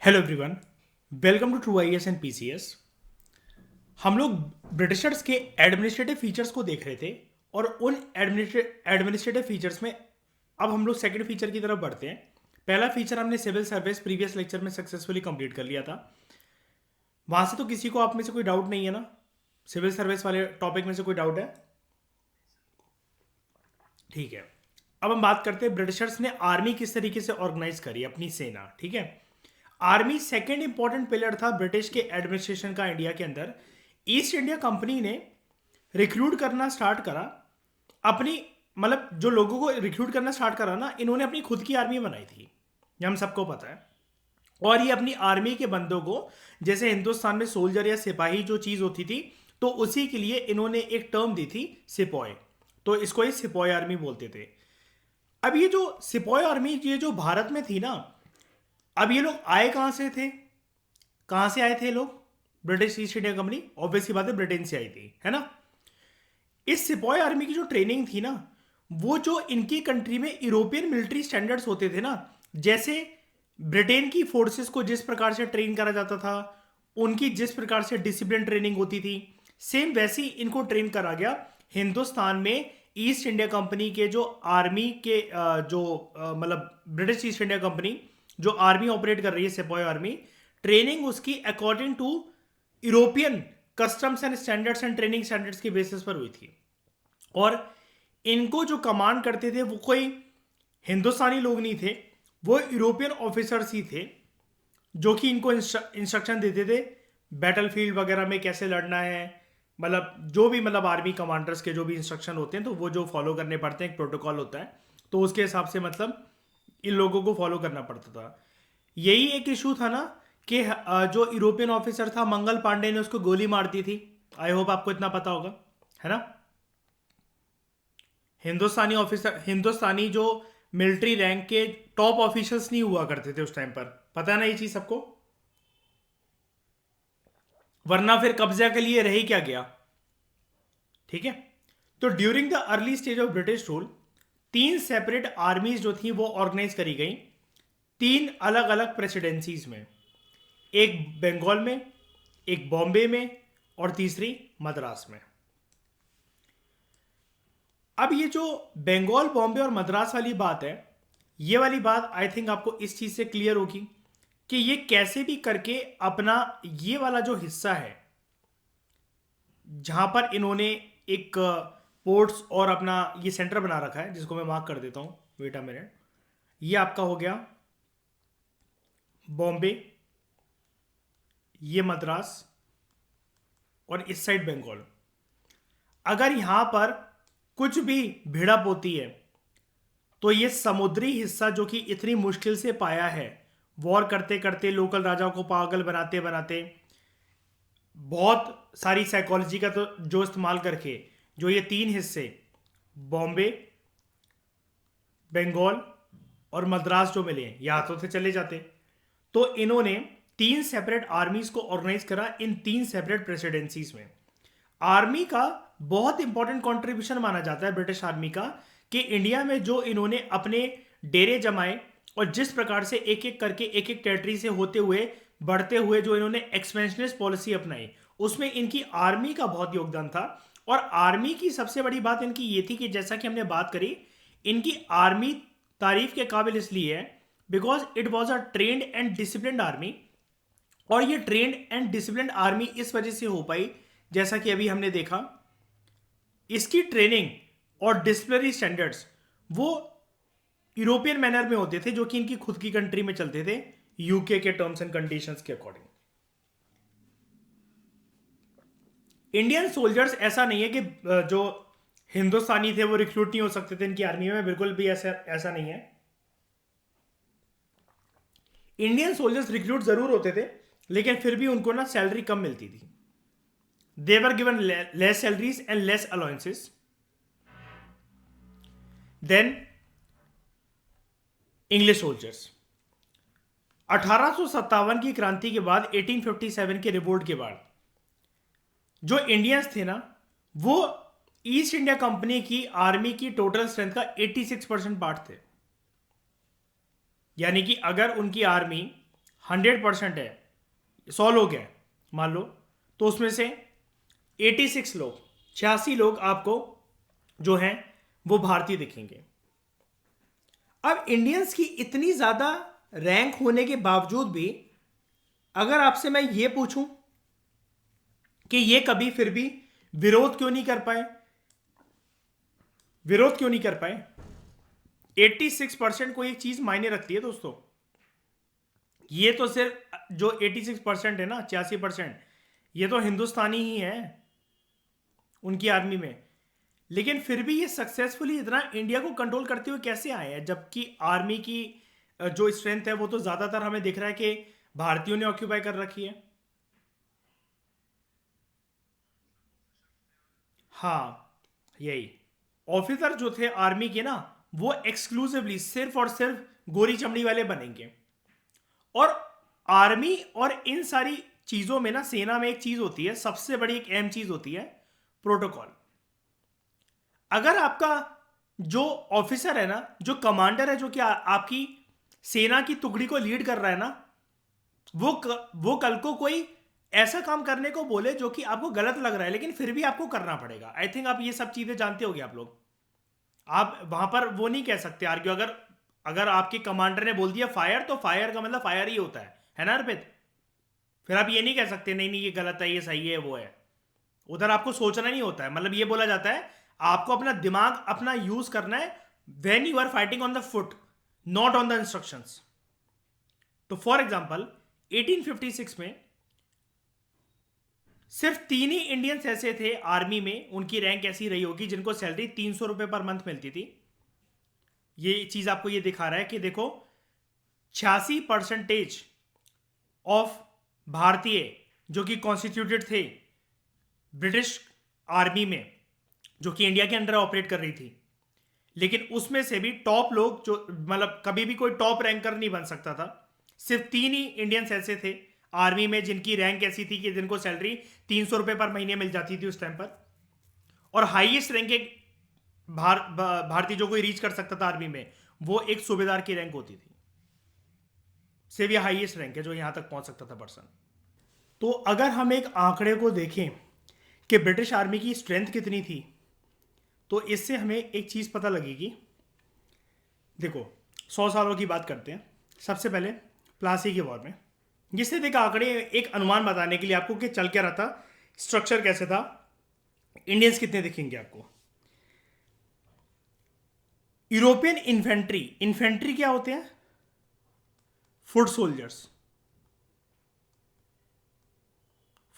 Hello everyone, welcome to true IAS and PCS. हम लोग Britishers के एडमिनिस्ट्रेटिव फीचर्स को देख रहे थे और उन एडमिनिस्ट्रेटिव फीचर्स में अब हम लोग सेकंड फीचर की तरफ बढ़ते हैं। पहला फीचर हमने सिविल सर्विस प्रीवियस लेक्चर में सक्सेसफुली कंप्लीट कर लिया था। वहां से तो किसी को आप में से कोई डाउट नहीं है ना? सिविल सर्विस वाले टॉपिक में से कोई डाउट है? ठीक है। अब हम बात करते हैं ब्रिटिशर्स ने आर्मी किस तरीके से ऑर्गेनाइज करी अपनी सेना। ठीक है। आर्मी सेकेंड इंपॉर्टेंट पिलर था ब्रिटिश के एडमिनिस्ट्रेशन का इंडिया के अंदर। ईस्ट इंडिया कंपनी ने रिक्रूट करना स्टार्ट करा अपनी, मतलब जो लोगों को रिक्रूट करना स्टार्ट करा ना, इन्होंने अपनी खुद की आर्मी बनाई थी, ये हम सबको पता है। और ये अपनी आर्मी के बंदों को, जैसे हिंदुस्तान में सोल्जर या सिपाही जो चीज़ होती थी, तो उसी के लिए इन्होंने एक टर्म दी थी सिपॉय। तो इसको ही सिपॉय आर्मी बोलते थे। अब ये जो सिपॉय आर्मी ये जो भारत में थी ना, अब ये लोग आए कहाँ से थे? कहाँ से आए थे लोग? British East India company, obvious सी बात है, ब्रिटेन से आई थी, है ना। इस सिपॉय आर्मी की जो ट्रेनिंग थी ना, वो जो इनकी कंट्री में यूरोपियन मिलिट्री स्टैंडर्ड्स होते थे ना, जैसे ब्रिटेन की फोर्सेस को जिस प्रकार से ट्रेन करा जाता था, उनकी जिस प्रकार से डिसिप्लिन ट्रेनिंग होती थी, सेम वैसी इनको ट्रेन करा गया हिंदुस्तान में। ईस्ट इंडिया कंपनी के जो आर्मी के मतलब ब्रिटिश ईस्ट इंडिया कंपनी जो आर्मी ऑपरेट कर रही है, सिपॉय आर्मी, ट्रेनिंग उसकी according to European customs and standards and training standards के बेसिस पर हुई थी। और इनको जो कमांड करते थे वो कोई हिंदुस्तानी लोग नहीं थे, वो यूरोपियन ऑफिसर्स ही थे, जो कि इनको इंस्ट्रक्शन देते थे बैटल फील्ड वगैरह में कैसे लड़ना है। मतलब जो भी, मतलब आर्मी कमांडर्स के जो भी इंस्ट्रक्शन होते हैं तो वो जो फॉलो करने पड़ते हैं, एक प्रोटोकॉल होता है, तो उसके हिसाब से मतलब इन लोगों को फॉलो करना पड़ता था। यही एक इशू था ना कि जो यूरोपियन ऑफिसर था मंगल पांडे ने उसको गोली मार दी थी। आई होप आपको इतना पता होगा, है ना। हिंदुस्तानी ऑफिसर, हिंदुस्तानी जो मिलिट्री रैंक के टॉप ऑफिसर्स नहीं हुआ करते थे उस टाइम पर, पता है ना ये चीज सबको? वरना फिर कब्जा के लिए रह ही क्या गया। ठीक है। तो during the early stage of British rule, तीन सेपरेट आर्मीज जो थी वो ऑर्गेनाइज करी गई तीन अलग अलग प्रेसिडेंसीज में। एक बंगाल में, एक बॉम्बे में, और तीसरी मद्रास में। अब ये जो बंगाल, बॉम्बे और मद्रास वाली बात है, ये वाली बात आई थिंक आपको इस चीज से क्लियर होगी कि ये कैसे भी करके अपना ये वाला जो हिस्सा है जहां पर इन्होंने एक पोर्ट्स और अपना ये सेंटर बना रखा है, जिसको मैं मार्क कर देता हूं, वेट अ मिनट। ये आपका हो गया बॉम्बे, ये मद्रास, और इस साइड बंगाल। अगर यहां पर कुछ भी भिड़प होती है तो ये समुद्री हिस्सा जो कि इतनी मुश्किल से पाया है, वॉर करते करते, लोकल राजाओं को पागल बनाते बनाते, बहुत सारी साइकोलॉजी का तो जो इस्तेमाल करके, जो ये तीन हिस्से बॉम्बे, बंगाल और मद्रास जो मिले, ये हाथों से चले जाते। तो इन्होंने तीन सेपरेट आर्मीज को ऑर्गेनाइज करा इन तीन सेपरेट प्रेसिडेंसीज में। आर्मी का बहुत इंपॉर्टेंट कंट्रीब्यूशन माना जाता है ब्रिटिश आर्मी का, कि इंडिया में जो इन्होंने अपने डेरे जमाए और जिस प्रकार से एक एक करके एक एक टेरिटरी से होते हुए बढ़ते हुए जो इन्होंने एक्सपेंशनिस्ट पॉलिसी अपनाई, उसमें इनकी आर्मी का बहुत योगदान था। और आर्मी की सबसे बड़ी बात इनकी ये थी कि जैसा कि हमने बात करी, इनकी आर्मी तारीफ के काबिल इसलिए है because it was a trained and disciplined army. और ये ट्रेन्ड एंड डिसिप्लिन्ड आर्मी इस वजह से हो पाई, जैसा कि अभी हमने देखा, इसकी ट्रेनिंग और डिसिप्लिनरी स्टैंडर्ड्स वो यूरोपियन मैनर में होते थे, जो कि इनकी खुद की कंट्री में चलते थे, यूके के टर्म्स एंड कंडीशंस के अकॉर्डिंग। इंडियन सोल्जर्स ऐसा नहीं है कि जो हिंदुस्तानी थे वो रिक्रूट नहीं हो सकते थे इनकी आर्मी में, बिल्कुल भी ऐसा ऐसा नहीं है। इंडियन सोल्जर्स रिक्रूट जरूर होते थे, लेकिन फिर भी उनको ना सैलरी कम मिलती थी। They were given less salaries and less allowances than English soldiers. 1857 की क्रांति के बाद, 1857 के रिवोल्ट के बाद, जो इंडियंस थे ना, वो ईस्ट इंडिया कंपनी की आर्मी की टोटल स्ट्रेंथ का 86% पार्ट थे। यानी कि अगर उनकी आर्मी 100% है, 100 लोग हैं मान लो, तो उसमें से 86 लोग, 86 लोग आपको जो हैं वो भारतीय दिखेंगे। अब इंडियंस की इतनी ज्यादा रैंक होने के बावजूद भी अगर आपसे मैं ये पूछूं कि ये कभी फिर भी विरोध क्यों नहीं कर पाए, विरोध क्यों नहीं कर पाए? 86% कोई एक चीज मायने रखती है दोस्तों। ये तो सिर्फ जो 86% है ना, 86%, ये तो हिंदुस्तानी ही है उनकी आर्मी में। लेकिन फिर भी ये सक्सेसफुली इतना इंडिया को कंट्रोल करते हुए कैसे आए हैं, जबकि आर्मी की जो स्ट्रेंथ है वो तो ज्यादातर हमें दिख रहा है कि भारतीयों ने ऑक्यूपाई कर रखी है। हाँ, यही ऑफिसर जो थे आर्मी के ना, वो एक्सक्लूसिवली सिर्फ और सिर्फ गोरी चमड़ी वाले बनेंगे। और आर्मी और इन सारी चीजों में ना, सेना में एक चीज होती है, सबसे बड़ी एक अहम चीज होती है, प्रोटोकॉल। अगर आपका जो ऑफिसर है ना, जो कमांडर है, जो कि आपकी सेना की टुकड़ी को लीड कर रहा है ना, वो कल को कोई ऐसा काम करने को बोले जो कि आपको गलत लग रहा है लेकिन फिर भी आपको करना पड़ेगा। आई थिंक आप ये सब चीजें जानते होगे आप लोग। आप वहां पर वो नहीं कह सकते आर्ग्यू, अगर अगर आपके कमांडर ने बोल दिया फायर, तो फायर का मतलब फायर ही होता है ना अर्पित? फिर आप ये नहीं कह सकते नहीं नहीं ये गलत है, ये सही है, वो है। उधर आपको सोचना नहीं होता है। मतलब ये बोला जाता है आपको अपना दिमाग अपना यूज करना है when you are fighting on the foot, not on the instructions. तो फॉर एग्जांपल 1856 में सिर्फ 3 ही इंडियंस ऐसे थे आर्मी में, उनकी रैंक ऐसी रही होगी, जिनको सैलरी 300 रुपए पर मंथ मिलती थी। ये चीज आपको ये दिखा रहा है कि देखो 86% ऑफ भारतीय जो कि कॉन्स्टिट्यूटेड थे ब्रिटिश आर्मी में, जो कि इंडिया के अंडर ऑपरेट कर रही थी, लेकिन उसमें से भी टॉप लोग जो, मतलब कभी भी कोई टॉप रैंकर नहीं बन सकता था। सिर्फ 3 ही इंडियंस ऐसे थे आर्मी में जिनकी रैंक ऐसी थी कि जिनको सैलरी 300 रुपए पर महीने मिल जाती थी उस टाइम पर। और हाईएस्ट रैंक एक भारतीय जो कोई रीच कर सकता था आर्मी में, वो एक सूबेदार की रैंक होती थी। सिर्फ ये हाईएस्ट रैंक है जो यहां तक पहुंच सकता था पर्सन। तो अगर हम एक आंकड़े को देखें कि ब्रिटिश आर्मी की स्ट्रेंथ कितनी थी, तो इससे हमें एक चीज पता लगेगी। देखो 100 सालों की बात करते हैं। सबसे पहले प्लासी के वॉर में, जिससे देखा आंकड़े एक अनुमान बताने के लिए आपको कि चल क्या रहा था, स्ट्रक्चर कैसे था, इंडियंस कितने दिखेंगे आपको। यूरोपियन इन्फेंट्री, इन्फेंट्री क्या होते हैं? फुट सोल्जर्स,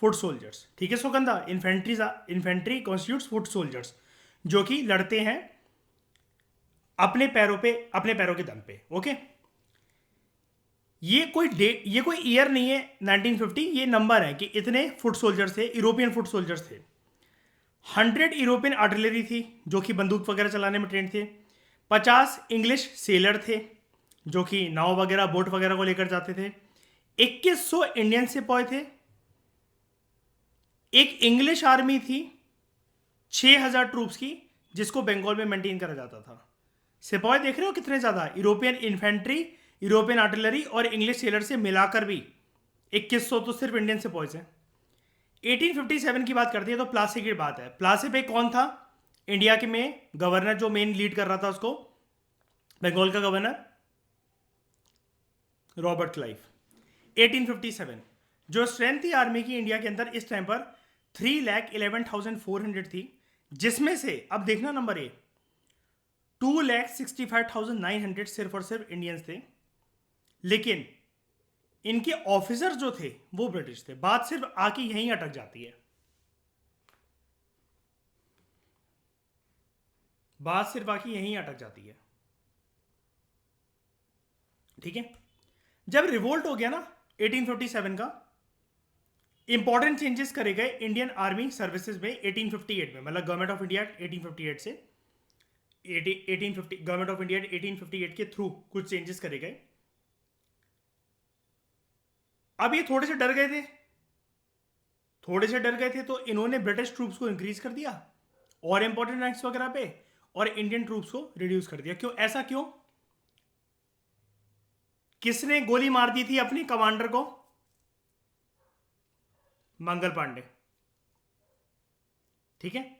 फुट सोल्जर्स, ठीक है Sugandha? Infantry constitutes foot soldiers, जो कि लड़ते हैं अपने पैरों पे, अपने पैरों के दम पे। ओके, ये कोई ईयर नहीं है 1950, ये नंबर है कि इतने फुट सोल्जर्स थे, यूरोपियन फुट सोल्जर्स थे। 100 यूरोपियन आर्टिलरी थी जो कि बंदूक वगैरह चलाने में ट्रेंड थे। 50 इंग्लिश सेलर थे जो कि नाव वगैरह, बोट वगैरह को लेकर जाते थे। 2100 इंडियन सिपाही थे। एक इंग्लिश आर्मी थी 6000 ट्रूप्स की, जिसको बंगाल में मेंटेन करा जाता था। सिपाही देख रहे हो कितने ज्यादा, यूरोपियन इन्फेंट्री, यूरोपियन आर्टिलरी और इंग्लिश सेलर से मिलाकर भी 2100 तो सिर्फ इंडियन सिपाहीज हैं। 1857 की बात करते हैं तो प्लासी की बात है। प्लासी पे कौन था इंडिया के में गवर्नर, जो मेन लीड कर रहा था उसको, बंगाल का गवर्नर रॉबर्ट क्लाइव। 1857 जो स्ट्रेंथ थी आर्मी की इंडिया के अंदर इस टाइम पर 3,11,400 थी, जिसमें से अब देखना नंबर ए 2,65,900 सिर्फ और सिर्फ इंडियंस थे। लेकिन इनके ऑफिसर जो थे वो ब्रिटिश थे। बात सिर्फ आके यहीं अटक जाती है, बात सिर्फ आके यहीं अटक जाती है, ठीक है? जब रिवोल्ट हो गया ना 1857 का, इंपॉर्टेंट चेंजेस करे गए इंडियन आर्मी सर्विसेज में 1858 में, मतलब गवर्नमेंट ऑफ इंडिया 1858 से 1850, गवर्नमेंट ऑफ इंडिया 1858 के थ्रू कुछ चेंजेस करे गए। अब ये थोड़े से डर गए थे, थोड़े से डर गए थे, तो इन्होंने ब्रिटिश ट्रूप्स को इंक्रीज कर दिया और इंपॉर्टेंट रैंक्स वगैरह पे, और इंडियन ट्रूप्स को रिड्यूस कर दिया। क्यों? ऐसा क्यों? किसने गोली मार दी थी अपनी कमांडर को? मंगल पांडे। ठीक है।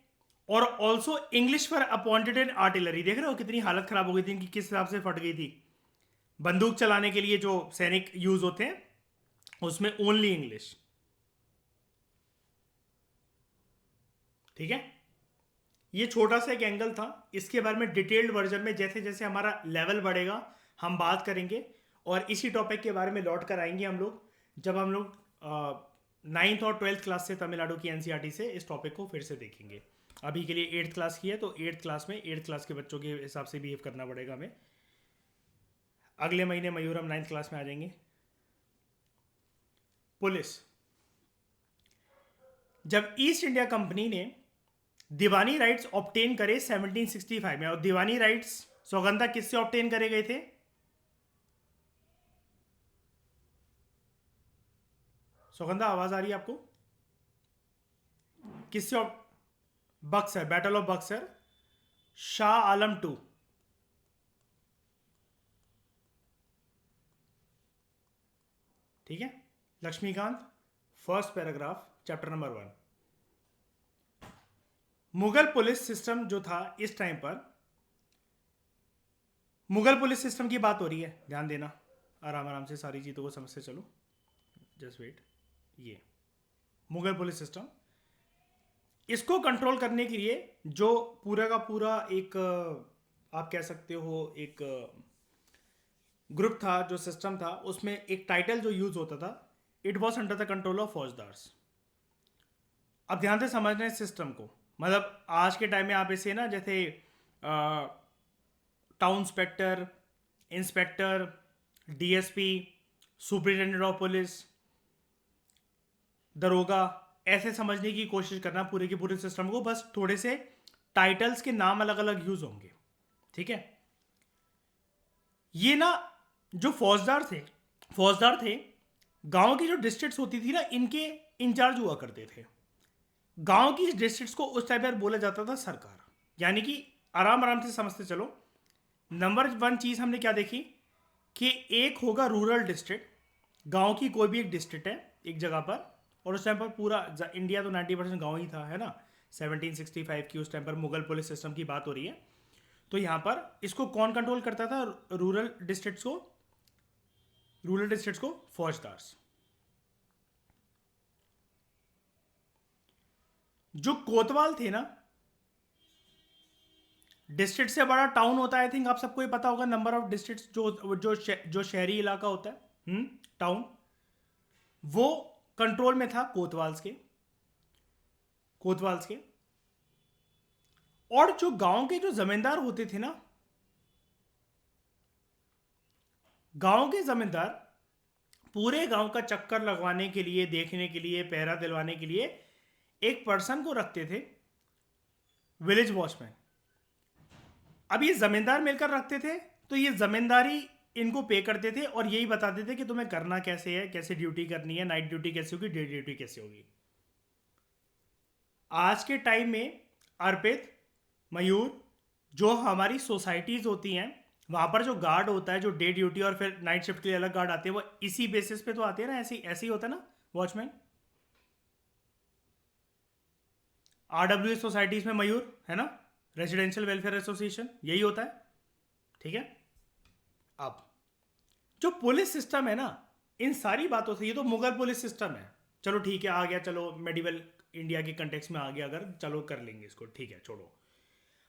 और ऑल्सो इंग्लिश पर अपॉइंटेड एन आर्टिलरी। देख रहे हो कितनी हालत खराब हो गई थी इनकी, किस हिसाब से फट गई थी। बंदूक चलाने के लिए जो सैनिक यूज होते हैं उसमें ओनली इंग्लिश। ठीक है। ये छोटा सा एक एंगल था, इसके बारे में डिटेल्ड वर्जन में जैसे जैसे हमारा लेवल बढ़ेगा हम बात करेंगे, और इसी टॉपिक के बारे में लौट कर आएंगे हम लोग जब हम लोग 9th और 12th क्लास से तमिलनाडु की एनसीईआरटी से इस टॉपिक को फिर से देखेंगे। अभी के लिए 8th क्लास की है, तो 8th क्लास में 8th क्लास के बच्चों के हिसाब से बिहेव करना पड़ेगा हमें। अगले महीने मयूर हम 9th क्लास में आ जाएंगे। पुलिस। जब ईस्ट इंडिया कंपनी ने दीवानी राइट्स ऑब्टेन करे 1765 में, और दीवानी राइट्स सौगंधा किससे ऑब्टेन करे गए थे? सौगंधा आवाज आ रही है आपको? किससे? Buxar, battle of Buxar, Shah Alam two. ठीक है। Laxmikanth, first paragraph, chapter number 1। Mughal police system जो था इस टाइम पर, मुगल पुलिस सिस्टम की बात हो रही है, ध्यान देना, आराम आराम से सारी चीज़ों को समझते चलो, जस्ट वेट। ये मुगल पुलिस सिस्टम, इसको कंट्रोल करने के लिए जो पूरा का पूरा एक आप कह सकते हो एक ग्रुप था, जो सिस्टम था, उसमें एक टाइटल जो यूज होता था, it was under the control of faujdars. अब ध्यान से समझना है सिस्टम को, मतलब आज के टाइम में आप इसे ना जैसे town inspector, inspector, DSP, superintendent of police, दरोगा, ऐसे समझने की कोशिश करना पूरे के पूरे सिस्टम को, बस थोड़े से टाइटल्स के नाम अलग अलग यूज होंगे। ठीक है। ये ना जो फौजदार थे गांव की जो डिस्ट्रिक्ट्स होती थी ना, इनके इंचार्ज हुआ करते थे। गांव की डिस्ट्रिक्ट्स को उस टाइम पर बोला जाता था सरकार। यानी कि आराम आराम से समझते चलो। नंबर 1 चीज हमने क्या देखी कि एक होगा रूरल डिस्ट्रिक्ट, गांव की कोई भी एक डिस्ट्रिक्ट है एक जगह पर, और उस टाइम पर पूरा इंडिया तो 90% गांव ही था, है ना। 1765 की उस टाइम पर मुगल पुलिस सिस्टम की बात हो रही है। तो यहां पर इसको कौन कंट्रोल करता था? रूरल डिस्ट्रिक्ट्स को फौजदार्स। जो कोतवाल थे ना, डिस्ट्रिक्ट से बड़ा टाउन होता है, आई थिंक आप सबको ये पता होगा, नंबर ऑफ डिस्ट्रिक्ट्स जो शहरी इलाका होता है, टाउन, वो कंट्रोल में था कोतवाल्स के। और जो गांव के जो जमींदार होते थे ना, गांव के जमींदार पूरे गांव का चक्कर लगवाने के लिए, देखने के लिए, पहरा दिलवाने के लिए एक पर्सन को रखते थे, विलेज वॉचमैन। अब ये जमींदार मिलकर रखते थे, तो ये जमींदारी इनको पे करते थे और यही बताते थे कि तुम्हें करना कैसे है, कैसे ड्यूटी करनी है, नाइट ड्यूटी कैसे होगी, डे ड्यूटी कैसे होगी। आज के टाइम में अर्पित, मयूर, जो हमारी सोसाइटीज होती हैं वहां पर जो गार्ड होता है, जो डे ड्यूटी और फिर नाइट शिफ्ट के लिए अलग गार्ड आते हैं, वो इसी बेसिस पे तो आते हैं ना, ऐसे ही होता है ना वॉचमैन। आरडब्ल्यूएस सोसाइटीज में मयूर, है ना, रेजिडेंशियल वेलफेयर एसोसिएशन, यही होता है। ठीक है। अब जो पुलिस सिस्टम है ना, इन सारी बातों से, ये तो मुगल पुलिस सिस्टम है, चलो ठीक है, आ गया, चलो मेडिवल इंडिया के कंटेक्स्ट में आ गया, अगर चलो कर लेंगे इसको, ठीक है, छोड़ो।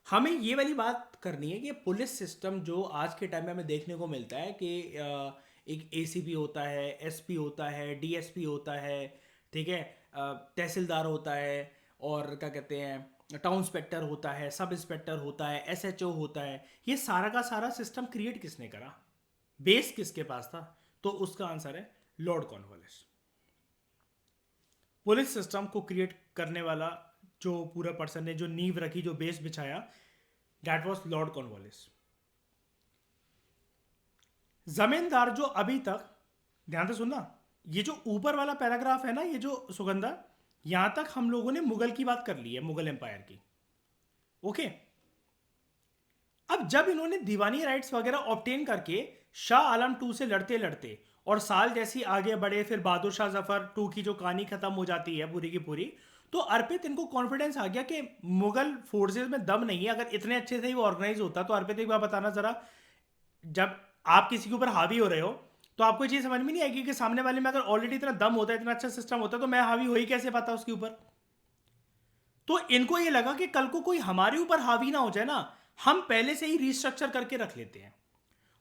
हमें ये वाली बात करनी है कि पुलिस सिस्टम जो आज के टाइम में हमें देखने को मिलता है कि एक एसीपी होता है, एसपी होता है, डीएसपी होता है, ठीक है, तहसीलदार होता है, और क्या कहते हैं, टाउन इंस्पेक्टर होता है, सब इंस्पेक्टर होता है, एसएचओ होता है। ये सारा का सारा सिस्टम क्रिएट किसने करा? बेस किसके पास था? तो उसका आंसर है लॉर्ड कॉर्नवालिस। पुलिस सिस्टम को क्रिएट करने वाला जो पूरा पर्सन ने जो नींव रखी, जो बेस बिछाया, दैट वाज लॉर्ड कॉर्नवालिस। जमींदार जो अभी तक, ध्यान से सुनना, ये जो ऊपर वाला पैराग्राफ है ना, ये जो सुगंधा, यहां तक हम लोगों ने मुगल की बात कर ली है, मुगल एम्पायर की। ओके। अब जब इन्होंने दीवानी राइट्स वगैरह ऑब्टेन करके शाह आलम 2 से लड़ते लड़ते और साल जैसी आगे बढ़े, फिर बहादुर शाह जफर 2 की जो कहानी खत्म हो जाती है पूरी की पूरी, तो अर्पित इनको कॉन्फिडेंस आ गया कि मुगल फोर्सेस में दम नहीं है। अगर इतने अच्छे से ही वो ऑर्गेनाइज होता, तो अर्पित एक बार बताना जरा, जब आप किसी के ऊपर हावी हो रहे हो तो आपको ये चीज समझ में नहीं आएगी कि सामने वाले में अगर ऑलरेडी इतना दम होता है, इतना अच्छा सिस्टम होता है, तो मैं हावी हो ही कैसे पाता उसके ऊपर। तो इनको ये लगा कि कल को कोई हमारे ऊपर हावी ना हो जाए ना, हम पहले से ही रिस्ट्रक्चर करके रख लेते हैं।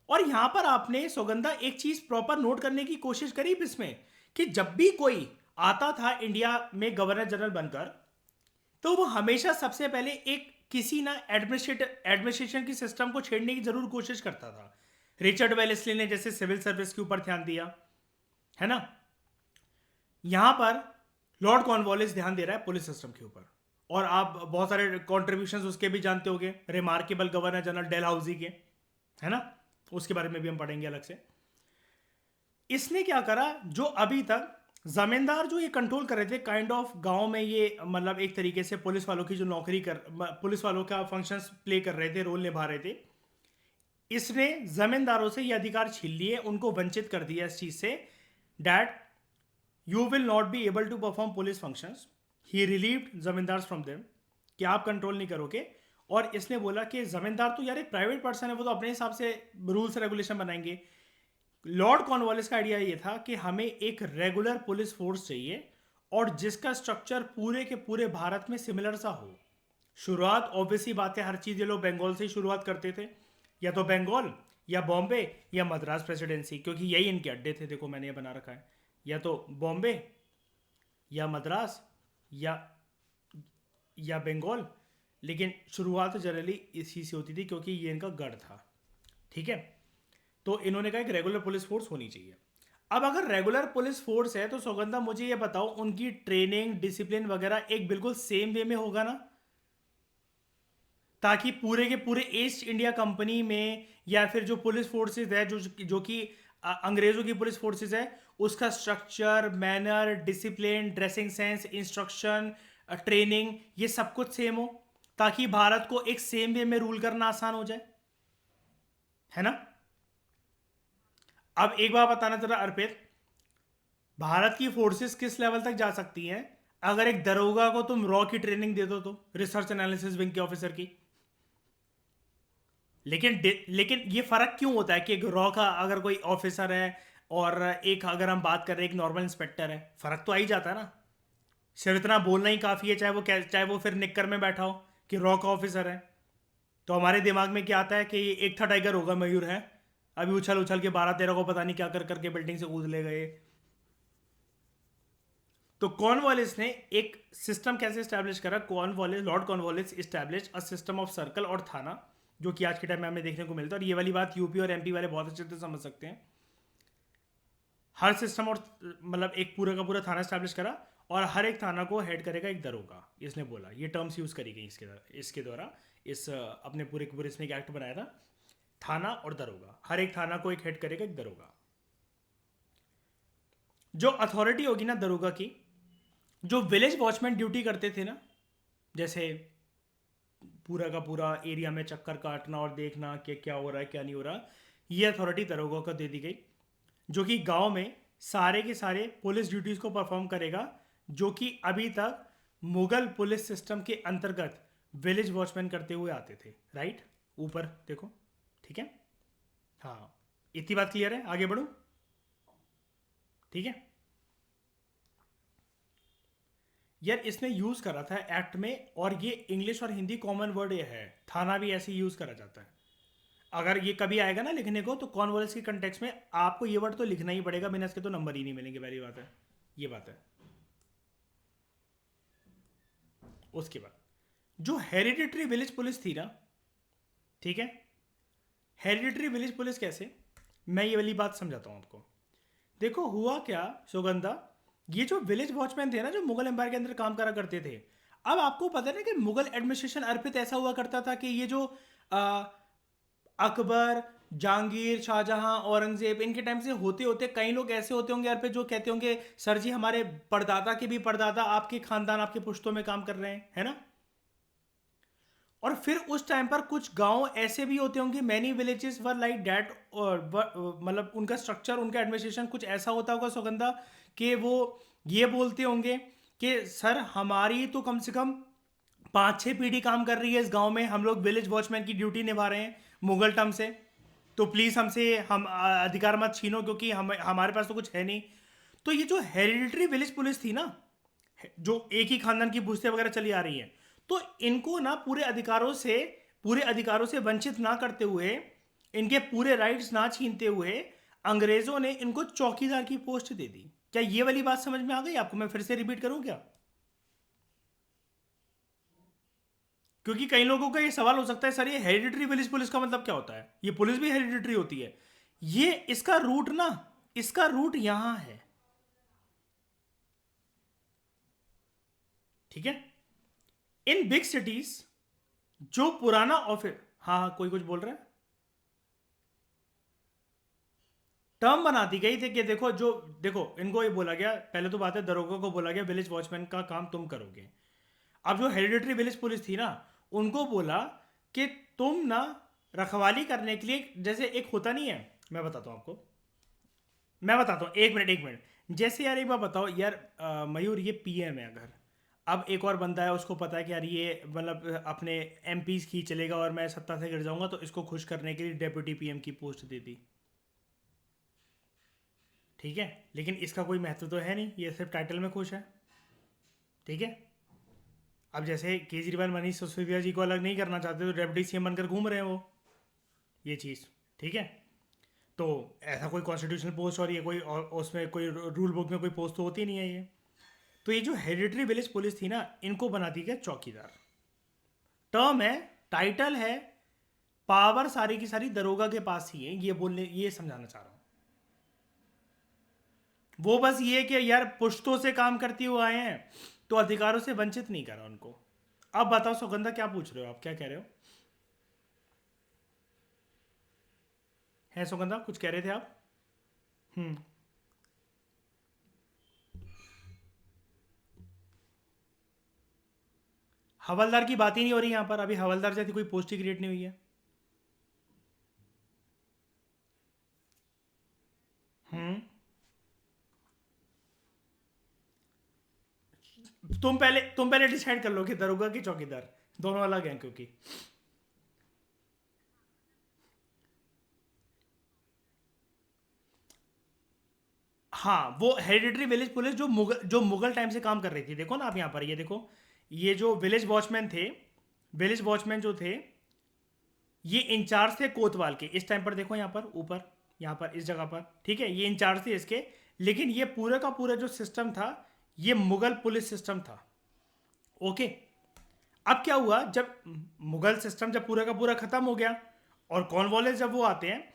और यहां पर आपने सौगंधा एक चीज प्रॉपर नोट करने की कोशिश करी इसमें, कि जब भी कोई आता था इंडिया में गवर्नर जनरल बनकर, तो वो हमेशा सबसे पहले एक किसी ना एडमिनिस्ट्रेशन की सिस्टम को छेड़ने की जरूर कोशिश करता था। रिचर्ड वेलेस्ली ने जैसे सिविल सर्विस के ऊपर ध्यान दिया, है ना। यहां पर लॉर्ड कॉर्नवालिस ध्यान दे रहा है पुलिस सिस्टम के ऊपर, और आप बहुत सारे कॉन्ट्रीब्यूशंस उसके भी जानते होंगे, रिमार्केबल गवर्नर जनरल डेलहाउजी के, है ना। उसके बारे में भी हम पढ़ेंगे अलग से। इसने क्या करा, जो अभी तक जमींदार जो ये कंट्रोल कर रहे थे काइंड ऑफ गांव में, ये मतलब एक तरीके से पुलिस वालों की जो नौकरी कर, पुलिस वालों का फंक्शंस प्ले कर रहे थे, रोल निभा रहे थे, इसने जमींदारों से ये अधिकार छीन लिए, उनको वंचित कर दिया इस चीज से, that you will not be able to perform police functions. He relieved zamindar from them, कि आप कंट्रोल नहीं करोगे। और इसने बोला कि जमींदार तो यार एक प्राइवेट पर्सन है, वो तो अपने हिसाब से रूल्स रेगुलेशन बनाएंगे। लॉर्ड कॉर्नवालिस का आइडिया ये था कि हमें एक रेगुलर पुलिस फोर्स चाहिए, और जिसका स्ट्रक्चर पूरे के पूरे भारत में सिमिलर सा हो। शुरुआत ऑब्वियसली बात है, हर चीज़ ये लोग बंगाल से ही शुरुआत करते थे, या तो बंगाल या बॉम्बे या मद्रास प्रेसिडेंसी, क्योंकि यही इनके अड्डे थे। देखो मैंने ये बना रखा है, या तो बॉम्बे या मद्रास या बंगाल, लेकिन शुरुआत जनरली इसी से होती थी क्योंकि ये इनका गढ़ था, ठीक है। तो इन्होंने कहा कि रेगुलर पुलिस फोर्स होनी चाहिए। अब अगर रेगुलर पुलिस फोर्स है, तो सौगंधा मुझे ये बताओ, उनकी ट्रेनिंग डिसिप्लिन वगैरह एक बिल्कुल सेम वे में होगा ना, ताकि पूरे के पूरे ईस्ट इंडिया कंपनी में या फिर जो पुलिस फोर्सेस है, जो कि अंग्रेजों की पुलिस फोर्सेस है, उसका structure, manner, discipline, dressing sense, instruction, training, ये सब कुछ सेम हो, ताकि भारत को एक सेम वे में रूल करना आसान हो जाए, है ना। अब एक बार बताना जरा अर्पित, भारत की फोर्सेस किस लेवल तक जा सकती हैं अगर एक दरोगा को तुम रॉ की ट्रेनिंग दे दो, तो रिसर्च एनालिसिस विंग के ऑफिसर की। लेकिन ये फर्क क्यों होता है कि एक रॉ का अगर कोई ऑफिसर है और एक अगर हम बात कर रहे हैं एक नॉर्मल इंस्पेक्टर है, फर्क तो आ ही जाता है ना। सिर्फ इतना बोलना ही काफ़ी है, चाहे वो फिर निक्कर में बैठा हो कि रॉ का ऑफिसर है, तो हमारे दिमाग में क्या आता है कि ये एक था टाइगर होगा मयूर है, अभी उछल उछल के 12-13 को पता नहीं क्या कर करके बिल्डिंग से कूद ले गए। तो कॉर्नवालिस ने एक सिस्टम कैसे स्टैब्लिश करा, Lord Cornwallis establish a system of circle और थाना, जो कि आज के टाइम में हमें देखने को मिलता है। और ये वाली बात यूपी और एमपी वाले बहुत अच्छे से समझ सकते हैं। हर सिस्टम और मतलब एक पूरा का पूरा थाना स्टैब्लिश करा, और हर एक थाना को हेड करेगा एक दरोगा, इसने बोला। ये टर्म्स यूज करी गई इसके द्वारा, इस अपने पूरे के पूरे इसने एक एक्ट बनाया था, थाना और दरोगा, हर एक थाना को एक हेड करेगा एक दरोगा। जो अथॉरिटी होगी ना दरोगा की, जो विलेज वॉचमैन ड्यूटी करते थे ना, जैसे पूरा का पूरा एरिया में चक्कर काटना और देखना कि क्या हो रहा है क्या नहीं हो रहा, ये अथॉरिटी दरोगा को दे दी गई, जो कि गांव में सारे के सारे पुलिस ड्यूटीज को परफॉर्म करेगा, जो कि अभी तक मुगल पुलिस सिस्टम के अंतर्गत विलेज वॉचमैन करते हुए आते थे। राइट, ऊपर देखो, ठीक है। हाँ, इतनी बात क्लियर है, आगे बढ़ूं, ठीक है। यार इसने यूज करा था एक्ट में, और ये इंग्लिश और हिंदी कॉमन वर्ड ये है, थाना भी ऐसे यूज करा जाता है। अगर ये कभी आएगा ना लिखने को, तो कॉन्वॉलेंस के कंटेक्स्ट में आपको ये वर्ड तो लिखना ही पड़ेगा, बिना इसके तो नंबर ही नहीं मिलेंगे, पहली बात है, ये बात है। उसके बाद जो हेरिडिटरी विलेज पुलिस थी ना, ठीक है, हेरिडिटरी विलेज पुलिस कैसे, मैं ये वाली बात समझाता हूं आपको। देखो हुआ क्या सुगंधा, ये जो विलेज वॉचमैन थे ना, जो मुगल एम्पायर के अंदर काम करा करते थे, अब आपको पता है ना कि मुगल एडमिनिस्ट्रेशन अर्पित ऐसा हुआ करता था कि ये जो अकबर, जहांगीर, शाहजहां, औरंगजेब, इनके टाइम से होते होते कई लोग ऐसे होते होंगे यार पे, जो कहते होंगे सर जी हमारे परदादा के भी परदादा आपके खानदान आपके पुश्तों में काम कर रहे हैं, है ना। और फिर उस टाइम पर कुछ गांव ऐसे भी होते होंगे, many villages were like that, और मतलब उनका स्ट्रक्चर, उनका एडमिनिस्ट्रेशन कुछ ऐसा होता होगा सुगंधा, कि वो ये बोलते होंगे कि सर हमारी तो कम से कम 5-6 पीढ़ी काम कर रही है इस गांव में, हम लोग विलेज वॉचमैन की ड्यूटी निभा रहे हैं मुगल टर्म से, तो प्लीज़ हमसे हम अधिकार मत छीनो, क्योंकि हम हमारे पास तो कुछ है नहीं। तो ये जो हेरिडिटरी विलेज पुलिस थी ना, जो एक ही खानदान की बुस्तें वगैरह चली आ रही हैं, तो इनको ना पूरे अधिकारों से वंचित ना करते हुए, इनके पूरे राइट्स ना छीनते हुए, अंग्रेजों ने इनको चौकीदार की पोस्ट दे दी। क्या ये वाली बात समझ में आ गई आपको? मैं फिर से रिपीट करूं क्या? क्योंकि कई लोगों का ये सवाल हो सकता है, सर ये हेरिडिटरी विलेज पुलिस का मतलब क्या होता है? ये पुलिस भी हेरिडिटरी होती है? ये इसका रूट यहां है। ठीक है। इन बिग सिटीज जो पुराना ऑफिस, हाँ हाँ, कोई कुछ बोल रहा है। टर्म बना दी गई थी कि देखो इनको ये बोला गया, पहले तो बात है दरोगा को बोला गया विलेज वॉचमैन का काम तुम करोगे। अब जो हेरिडिटरी विलेज पुलिस थी ना, उनको बोला कि तुम ना रखवाली करने के लिए, जैसे एक होता नहीं है, मैं बताता हूँ आपको, मैं बताता हूँ, एक मिनट। जैसे यार एक बार बताओ यार, मयूर ये पीएम है अगर, अब एक और बंदा है, उसको पता है कि यार ये मतलब अपने एमपीज की चलेगा और मैं सत्ता से गिर जाऊंगा, तो इसको खुश करने के लिए डेप्यूटी पीएम की पोस्ट दे दी। ठीक है, लेकिन इसका कोई महत्व तो है नहीं, ये सिर्फ टाइटल में खुश है। ठीक है। अब जैसे केजरीवाल मनीष सिसोदिया जी को अलग नहीं करना चाहते, तो डेप्यूटी सीएम बनकर घूम रहे हैं वो, ये चीज़। ठीक है। तो ऐसा कोई कॉन्स्टिट्यूशनल पोस्ट और ये कोई और उसमें कोई रूल बुक में कोई पोस्ट तो होती नहीं है ये। तो ये जो हेरिडिटरी विलेज पुलिस थी ना, इनको बना दी गया चौकीदार। टर्म है, टाइटल है, पावर सारी की सारी दरोगा के पास ही है, ये समझाना चाह रहा हूँ। वो बस ये कि यार पुश्तों से काम करते हुए आए हैं, तो अधिकारों से वंचित नहीं करा उनको। अब बताओ सुगंधा, क्या पूछ रहे हो आप, क्या कह रहे हो? है सुगंधा, कुछ कह रहे थे आप? हम्म। हवलदार की बात ही नहीं हो रही यहाँ पर, अभी हवलदार जैसी कोई पोस्ट ही क्रिएट नहीं हुई है। हम्म। तुम पहले डिसाइड कर लो कि दरोगा की चौकीदार, दोनों अलग हैं क्योंकि। हाँ, वो हेरिडिटरी विलेज पुलिस जो मुगल टाइम से काम कर रही थी, देखो ना आप यहाँ पर, ये देखो, ये जो विलेज वॉचमैन जो थे, ये इंचार्ज थे कोतवाल के इस टाइम पर, देखो यहाँ पर ऊपर, यहाँ पर इस जगह पर, ठीक है, ये इंचार्ज थे इसके। लेकिन ये पूरा का पूरा जो सिस्टम था, ये मुगल पुलिस सिस्टम था। ओके। अब क्या हुआ, जब मुगल सिस्टम जब पूरा का पूरा खत्म हो गया, और कॉर्नवालिस जब वो आते हैं,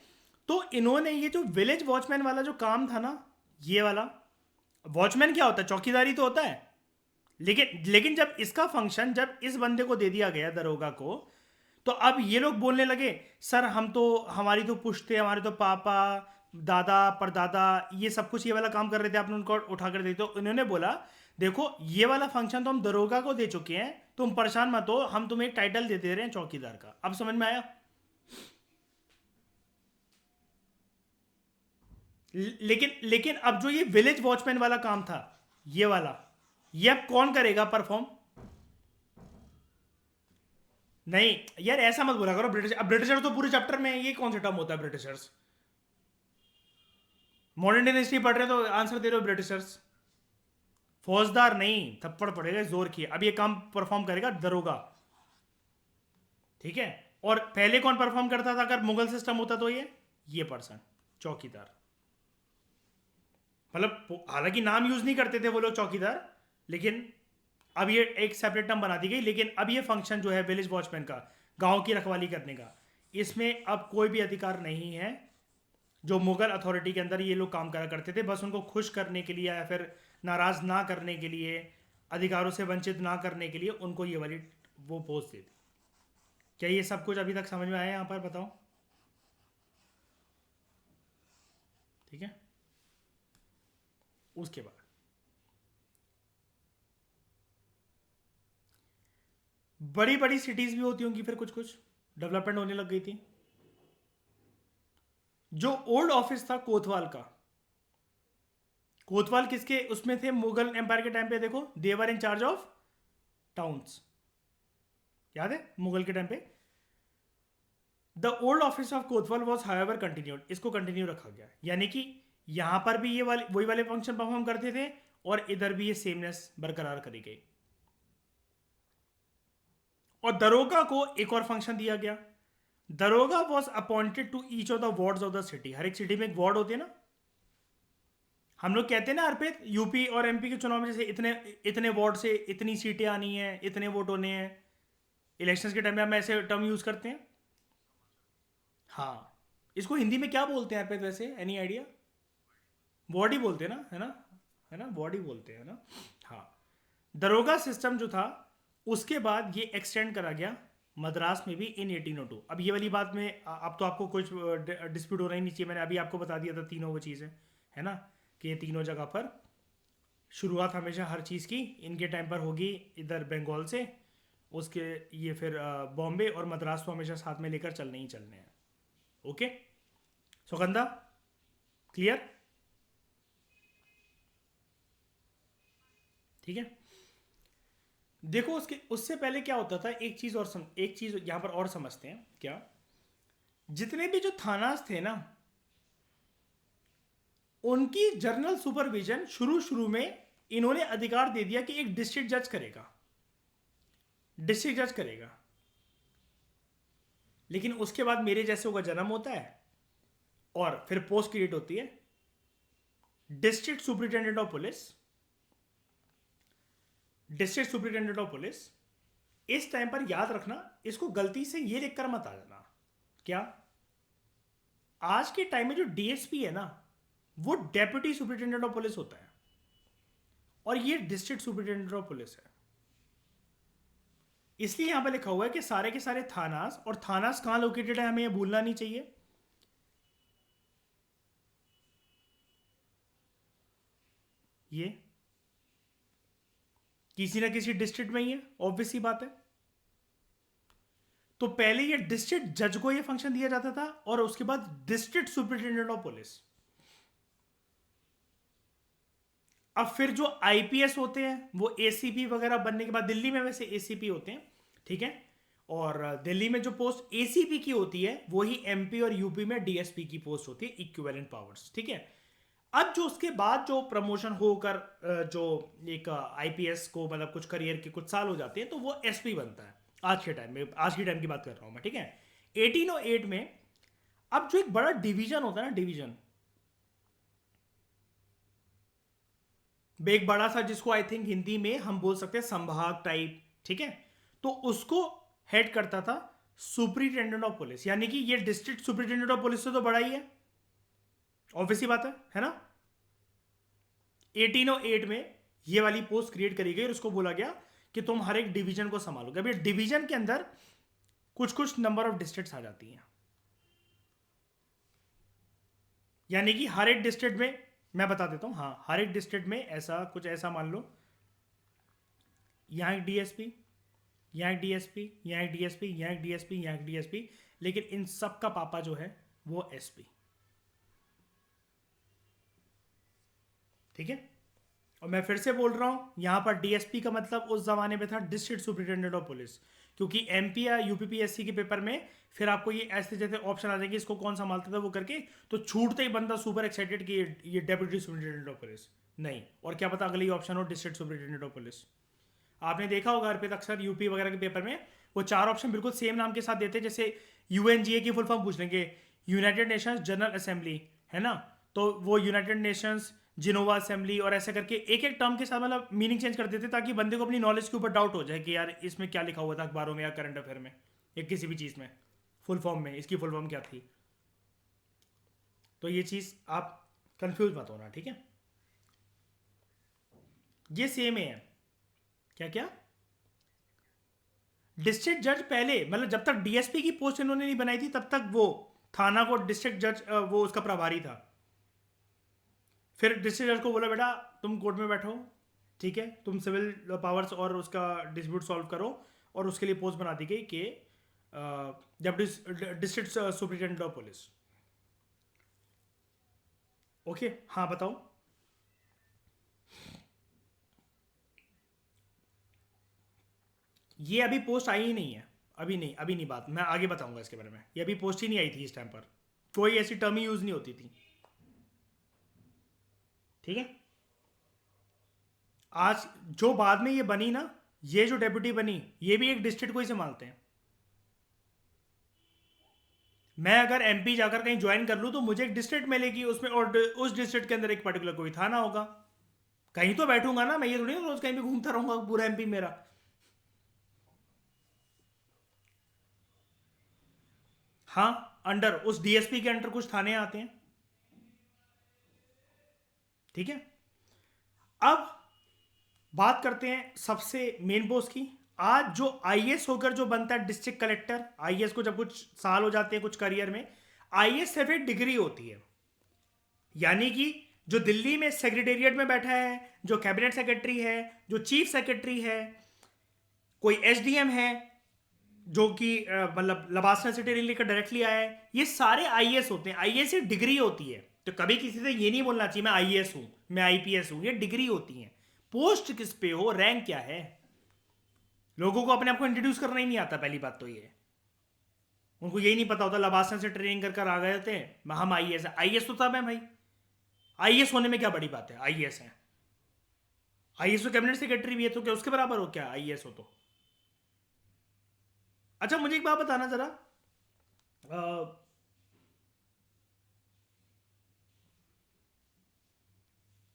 तो इन्होंने ये जो विलेज वॉचमैन वाला जो काम था ना, ये वाला, वॉचमैन क्या होता है, चौकीदारी तो होता है। लेकिन जब इसका फंक्शन जब इस बंदे को दे दिया गया, दरोगा को, तो अब ये लोग बोलने लगे, सर हम तो, हमारी तो पुश्ते, हमारे तो पापा दादा परदादा ये सब कुछ ये वाला काम कर रहे थे, आपने उनको उठा कर दे, तो इन्होंने बोला देखो ये वाला फंक्शन तो हम दरोगा को दे चुके हैं, तुम परेशान मत हो, हम तुम्हें एक टाइटल दे दे रहे हैं चौकीदार का। अब समझ में आया? लेकिन अब जो ये विलेज वॉचमैन वाला काम था, ये वाला, ये अब कौन करेगा परफॉर्म? नहीं यार, ऐसा मत बोला करो ब्रिटिश, अब ब्रिटिशर तो पूरे चैप्टर में है, ये कौन सा टर्म होता है ब्रिटिशर्स? मॉडर्न डे हिस्ट्री पढ़ रहे हो तो आंसर दे रहे हो ब्रिटिशर्स। फौजदार नहीं, थप्पड़ पड़ेगा जोर की। अब ये काम परफॉर्म करेगा दरोगा। ठीक है। और पहले कौन परफॉर्म करता था अगर मुगल सिस्टम होता, तो ये पर्सन, चौकीदार। मतलब हालांकि नाम यूज नहीं करते थे वो लोग चौकीदार, लेकिन अब ये एक सेपरेट टर्म बना दी गई। लेकिन अब ये फंक्शन जो है विलेज वॉचमैन का, गांव की रखवाली करने का, इसमें अब कोई भी अधिकार नहीं है। जो मुगल अथॉरिटी के अंदर ये लोग काम करा करते थे, बस उनको खुश करने के लिए या फिर नाराज ना करने के लिए, अधिकारों से वंचित ना करने के लिए उनको ये वाली वो पोस्ट देती। क्या ये सब कुछ अभी तक समझ में आया यहाँ पर, बताओ? ठीक है। उसके बाद बड़ी बड़ी सिटीज भी होती होंगी फिर, कुछ कुछ डेवलपमेंट होने लग गई थी। जो ओल्ड ऑफिस था कोतवाल का, कोतवाल किसके उसमें थे? मुगल एम्पायर के टाइम पे, देखो देवर इन चार्ज ऑफ टाउन्स, याद है मुगल के टाइम पे। The old office of Kotwal was however continued, इसको कंटिन्यू रखा गया, यानी कि यहां पर भी ये वाले वही वाले फंक्शन परफॉर्म करते थे और इधर भी ये सेमनेस बरकरार करी गई। और दरोगा को एक और फंक्शन दिया गया। Daroga was appointed to each of the wards of the city, हर एक सिटी में एक वार्ड होती है ना। हम लोग कहते हैं ना अर्पित, यूपी और एमपी के चुनाव में जैसे इतने इतने वार्ड से इतनी सीटें आनी है, इतने वोट होने हैं, इलेक्शंस के टाइम में हम ऐसे टर्म यूज करते हैं। हाँ, इसको हिंदी में क्या बोलते हैं अर्पित वैसे, एनी आइडिया? वार्ड ही बोलते हैं ना, है ना, है ना, वार्ड ही बोलते हैं ना। हाँ, दरोगा सिस्टम जो था उसके बाद ये एक्सटेंड करा गया मद्रास में भी इन 1802। अब ये वाली बात में अब तो आपको कुछ डिस्प्यूट होना ही नहीं चाहिए, मैंने अभी आपको बता दिया था तीनों वो चीज़ें, है ना, कि ये तीनों जगह पर शुरुआत हमेशा हर चीज़ की इनके टाइम पर होगी इधर बंगाल से, उसके ये फिर बॉम्बे और मद्रास तो हमेशा साथ में लेकर चलने ही चलने हैं। Okay Sugandha, clear? ठीक है, देखो उसके उससे पहले क्या होता था, एक चीज़ और एक चीज़ यहाँ पर और समझते हैं क्या। जितने भी जो थानास थे ना, उनकी जर्नल सुपरविजन शुरू शुरू में इन्होंने अधिकार दे दिया कि एक डिस्ट्रिक्ट जज करेगा, डिस्ट्रिक्ट जज करेगा। लेकिन उसके बाद मेरे जैसे का जन्म होता है और फिर पोस्ट क्रिएट होती है district superintendent of police. District superintendent of police, इस टाइम पर याद रखना, इसको गलती से ये लिखकर मत आ जाना क्या, आज के टाइम में जो डीएसपी है ना वो डेप्यूटी सुपरिटेंडेंट ऑफ पुलिस होता है और ये डिस्ट्रिक्ट सुपरिटेंडेंट ऑफ पुलिस है। इसलिए यहां पर लिखा हुआ है कि सारे के सारे थानास, और थानास कहां लोकेटेड है हमें यह भूलना नहीं चाहिए। ये किसी ना किसी डिस्ट्रिक्ट में ही है, ऑब्वियस सी बात है। तो पहले ये डिस्ट्रिक्ट जज को ये फंक्शन दिया जाता था और उसके बाद डिस्ट्रिक्ट सुपरिटेंडेंट ऑफ पुलिस। अब फिर जो आईपीएस होते हैं वो एसीपी वगैरह बनने के बाद, दिल्ली में वैसे एसीपी होते हैं, ठीक है, और दिल्ली में जो पोस्ट एसीपी की होती है वही एमपी और यूपी में डीएसपी की पोस्ट होती है, इक्विवेलेंट पावर्स, ठीक है। अब जो उसके बाद जो प्रमोशन होकर जो एक आईपीएस को मतलब कुछ करियर के कुछ साल हो जाते हैं तो वो एसपी बनता है आज के टाइम में, आज के टाइम की बात कर रहा हूं मैं, ठीक है। 1808 में अब जो एक बड़ा डिवीजन होता है ना, डिवीजन, एक बड़ा सा जिसको आई थिंक हिंदी में हम बोल सकते हैं संभाग टाइप, ठीक है, तो उसको हेड करता था सुपरिटेंडेंट ऑफ पुलिस, यानी कि ये डिस्ट्रिक्ट सुपरिटेंडेंट ऑफ पुलिस से तो बड़ा ही है, ऑब्वियस ही बात है ना। 1808 में ये वाली पोस्ट क्रिएट करी गई और उसको बोला गया कि तुम हर एक डिवीजन को संभालोगे। अभी डिवीजन के अंदर कुछ कुछ नंबर ऑफ डिस्ट्रिक्ट्स आ जाती हैं, यानी कि हर एक डिस्ट्रिक्ट में, मैं बता देता हूं, हाँ, हर एक डिस्ट्रिक्ट में ऐसा कुछ, ऐसा मान लो यहां एक डीएसपी, यहां एक डीएसपी, यहां एक डीएसपी, यहां एक डीएसपी, यहां एक डीएसपी, लेकिन इन सब का पापा जो है वो एसपी, ठीक है। और मैं फिर से बोल रहा हूं, यहां पर डीएसपी का मतलब उस जमाने में था डिस्ट्रिक्ट सुपरिटेंडेंट ऑफ पुलिस, क्योंकि एमपी या यूपीपीएससी के पेपर में फिर आपको ये ऐसे जैसे ऑप्शन आ जाएंगे इसको कौन संभालता था वो करके, तो छूटते ही बंदा सुपर एक्साइटेड कि ये डेप्यूटी सुपरिटेंडेंट ऑफ पुलिस नहीं, और क्या पता अगले ही ऑप्शन हो डिस्ट्रिक्ट सुपरिटेंडेंट ऑफ पुलिस। आपने देखा होगा अर्पित, अक्सर यूपी वगैरह के पेपर में वो चार ऑप्शन बिल्कुल सेम नाम के साथ देते हैं, जैसे यूएनजीए की फुल फॉर्म पूछ लेंगे, यूनाइटेड नेशंस जनरल असेंबली, है ना, तो वो यूनाइटेड नेशंस जिनोवा असेंबली, और ऐसा करके एक एक टर्म के साथ मतलब मीनिंग चेंज कर देते ताकि बंदे को अपनी नॉलेज के ऊपर डाउट हो जाए कि यार इसमें क्या लिखा हुआ था अखबारों में या करंट अफेयर में या किसी भी चीज़ में, फुल फॉर्म में इसकी फुल फॉर्म क्या थी। तो ये चीज़ आप कंफ्यूज मत होना, ठीक है। ये सेम है, क्या क्या, डिस्ट्रिक्ट जज पहले मतलब जब तक डीएसपी की पोस्ट इन्होंने नहीं बनाई थी तब तक वो थाना को डिस्ट्रिक्ट जज वो उसका प्रभारी था। फिर डिस्ट्रिक्ट जज को बोला बेटा तुम कोर्ट में बैठो, ठीक है, तुम सिविल पावर्स और उसका डिस्प्यूट सॉल्व करो, और उसके लिए पोस्ट बना दी गई कि deputy district superintendent of police. Okay, हाँ बताओ। ये अभी पोस्ट आई ही नहीं है। अभी नहीं, अभी नहीं, बात मैं आगे बताऊंगा इसके बारे में। ये अभी पोस्ट ही नहीं आई थी इस टाइम पर, कोई ऐसी टर्म ही यूज नहीं होती थी। ठीक है, आज जो बाद में ये बनी ना, ये जो डेप्यूटी बनी, ये भी एक डिस्ट्रिक्ट को ही संभालते हैं। मैं अगर एमपी जाकर कहीं ज्वाइन कर लूँ तो मुझे एक डिस्ट्रिक्ट मिलेगी उसमें, और उस डिस्ट्रिक्ट के अंदर एक पर्टिकुलर कोई थाना होगा। कहीं तो बैठूंगा ना मैं, ये थोड़ी ना रोज कहीं भी घूमता रहूंगा पूरा एमपी मेरा। हाँ, अंडर उस डीएसपी के अंडर कुछ थाने आते हैं। ठीक है, अब बात करते हैं सबसे मेन बोस की। आज जो आईएएस होकर जो बनता है डिस्ट्रिक्ट कलेक्टर, आईएएस को जब कुछ साल हो जाते हैं कुछ करियर में, आईएएस सिर्फ एक डिग्री होती है। यानी कि जो दिल्ली में सेक्रेटेरिएट में बैठा है, जो कैबिनेट सेक्रेटरी है, जो चीफ सेक्रेटरी है, कोई एसडीएम है, जो कि मतलब लबासना से ट्रेनिंग लेकर डायरेक्टली आया है, ये सारे आईएएस होते हैं। आईएएस एक डिग्री होती है, तो कभी किसी से ये नहीं बोलना चाहिए मैं आईएएस हूं, मैं आईपीएस हूं। ये डिग्री होती है। पोस्ट किस पे हो, रैंक क्या है, लोगों को अपने आप को इंट्रोड्यूस करना ही नहीं आता। पहली बात तो ये, उनको यही नहीं पता होता। लबासना से ट्रेनिंग कर आ गए थे, हम आईएएस है। आईएएस तो तब है भाई, आईएएस होने में क्या बड़ी बात है, आईएएस है। आईएएस तो कैबिनेट सेक्रेटरी भी है, तो क्या उसके बराबर हो क्या आईएएस हो तो? अच्छा, मुझे एक बात बताना जरा,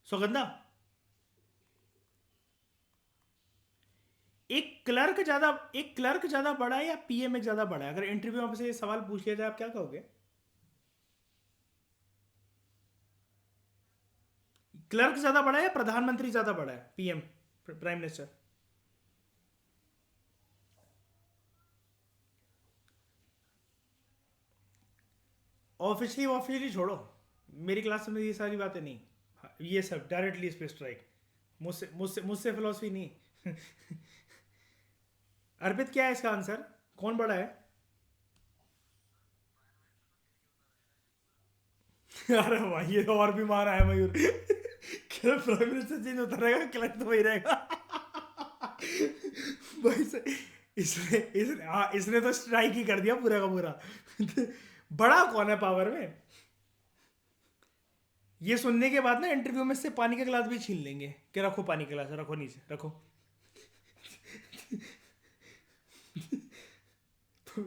सुगंधा, एक क्लर्क ज्यादा बड़ा है या पीएम एक ज्यादा बड़ा है? अगर इंटरव्यू में आपसे ये सवाल पूछ लिया जाए, आप क्या कहोगे? क्लर्क ज्यादा बड़ा है या प्रधानमंत्री ज्यादा बड़ा है, PM, prime minister? Officially officially छोड़ो, मेरी क्लास में ये सारी बातें नहीं। हाँ, ये सब डायरेक्टली इस पे स्ट्राइक। मुझसे मुझसे मुझसे फिलोसफी नहीं। अर्पित, क्या है इसका आंसर, कौन बड़ा है? अरे भाई, ये तो और भी मारा है मयूर। क्या प्राइम मिनिस्टर चेंज होता रहेगा, क्लर्क तो वही रहेगा। भाई से, इसने इसने हाँ, इसने तो स्ट्राइक ही कर दिया पूरा का पूरा। बड़ा कौन है पावर में? ये सुनने के बाद ना इंटरव्यू में से पानी का गिलास भी छीन लेंगे कि रखो पानी का गिलास, रखो नीचे रखो।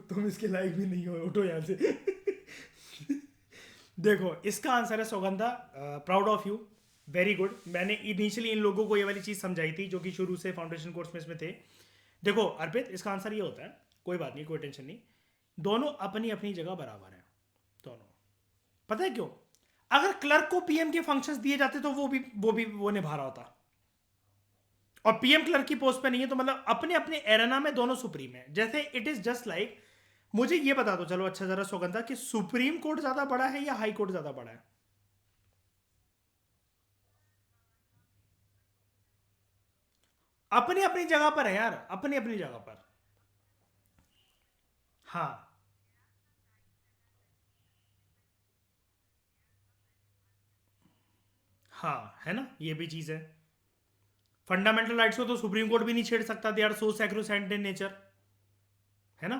तुम इसके लायक भी नहीं हो, उठो यहाँ से। देखो, इसका आंसर है Saugandha, proud of you, very good. मैंने इनिशियली इन लोगों को ये वाली चीज़ समझाई थी जो कि शुरू से फाउंडेशन कोर्स में इसमें थे। देखो अर्पित, इसका आंसर ये होता है, कोई बात नहीं, कोई टेंशन नहीं, दोनों अपनी अपनी जगह बराबर हैं दोनों। पता है क्यों? अगर क्लर्क को पीएम के फंक्शंस दिए जाते तो वो निभा रहा होता, और पीएम क्लर्क की पोस्ट पे नहीं है, तो मतलब अपने अपने एरेना में दोनों सुप्रीम है। जैसे इट इज जस्ट लाइक, मुझे ये बता दो चलो अच्छा जरा सौगंधा, कि सुप्रीम कोर्ट ज्यादा बड़ा है या हाई कोर्ट ज्यादा बड़ा है? अपनी अपनी जगह पर है यार, अपनी अपनी जगह पर। हाँ, हाँ है ना, ये भी चीज है। फंडामेंटल राइट्स को तो सुप्रीम कोर्ट भी नहीं छेड़ सकता, they are so sacrosanct in nature, है ना।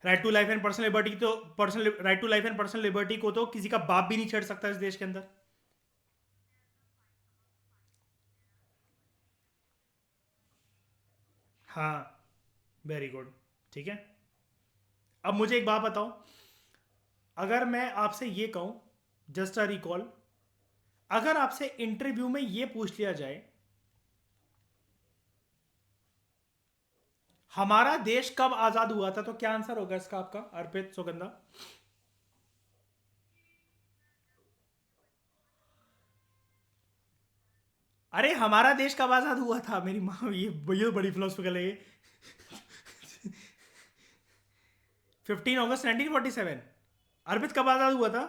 Right to life and personal liberty, तो personal right to life and personal liberty को तो किसी का बाप भी नहीं छेड़ सकता इस देश के अंदर। हाँ, वेरी गुड। ठीक है, अब मुझे एक बात बताओ, अगर मैं आपसे ये कहूं, जस्ट अ रिकॉल, अगर आपसे इंटरव्यू में ये पूछ लिया जाए, हमारा देश कब आजाद हुआ था, तो क्या आंसर होगा इसका आपका, अर्पित सुगंधा? अरे हमारा देश कब आजाद हुआ था, मेरी माँ, ये तो बड़ी फिलोसफिकल है ये। 15 अगस्त 1947। अर्पित, कब आजाद हुआ था?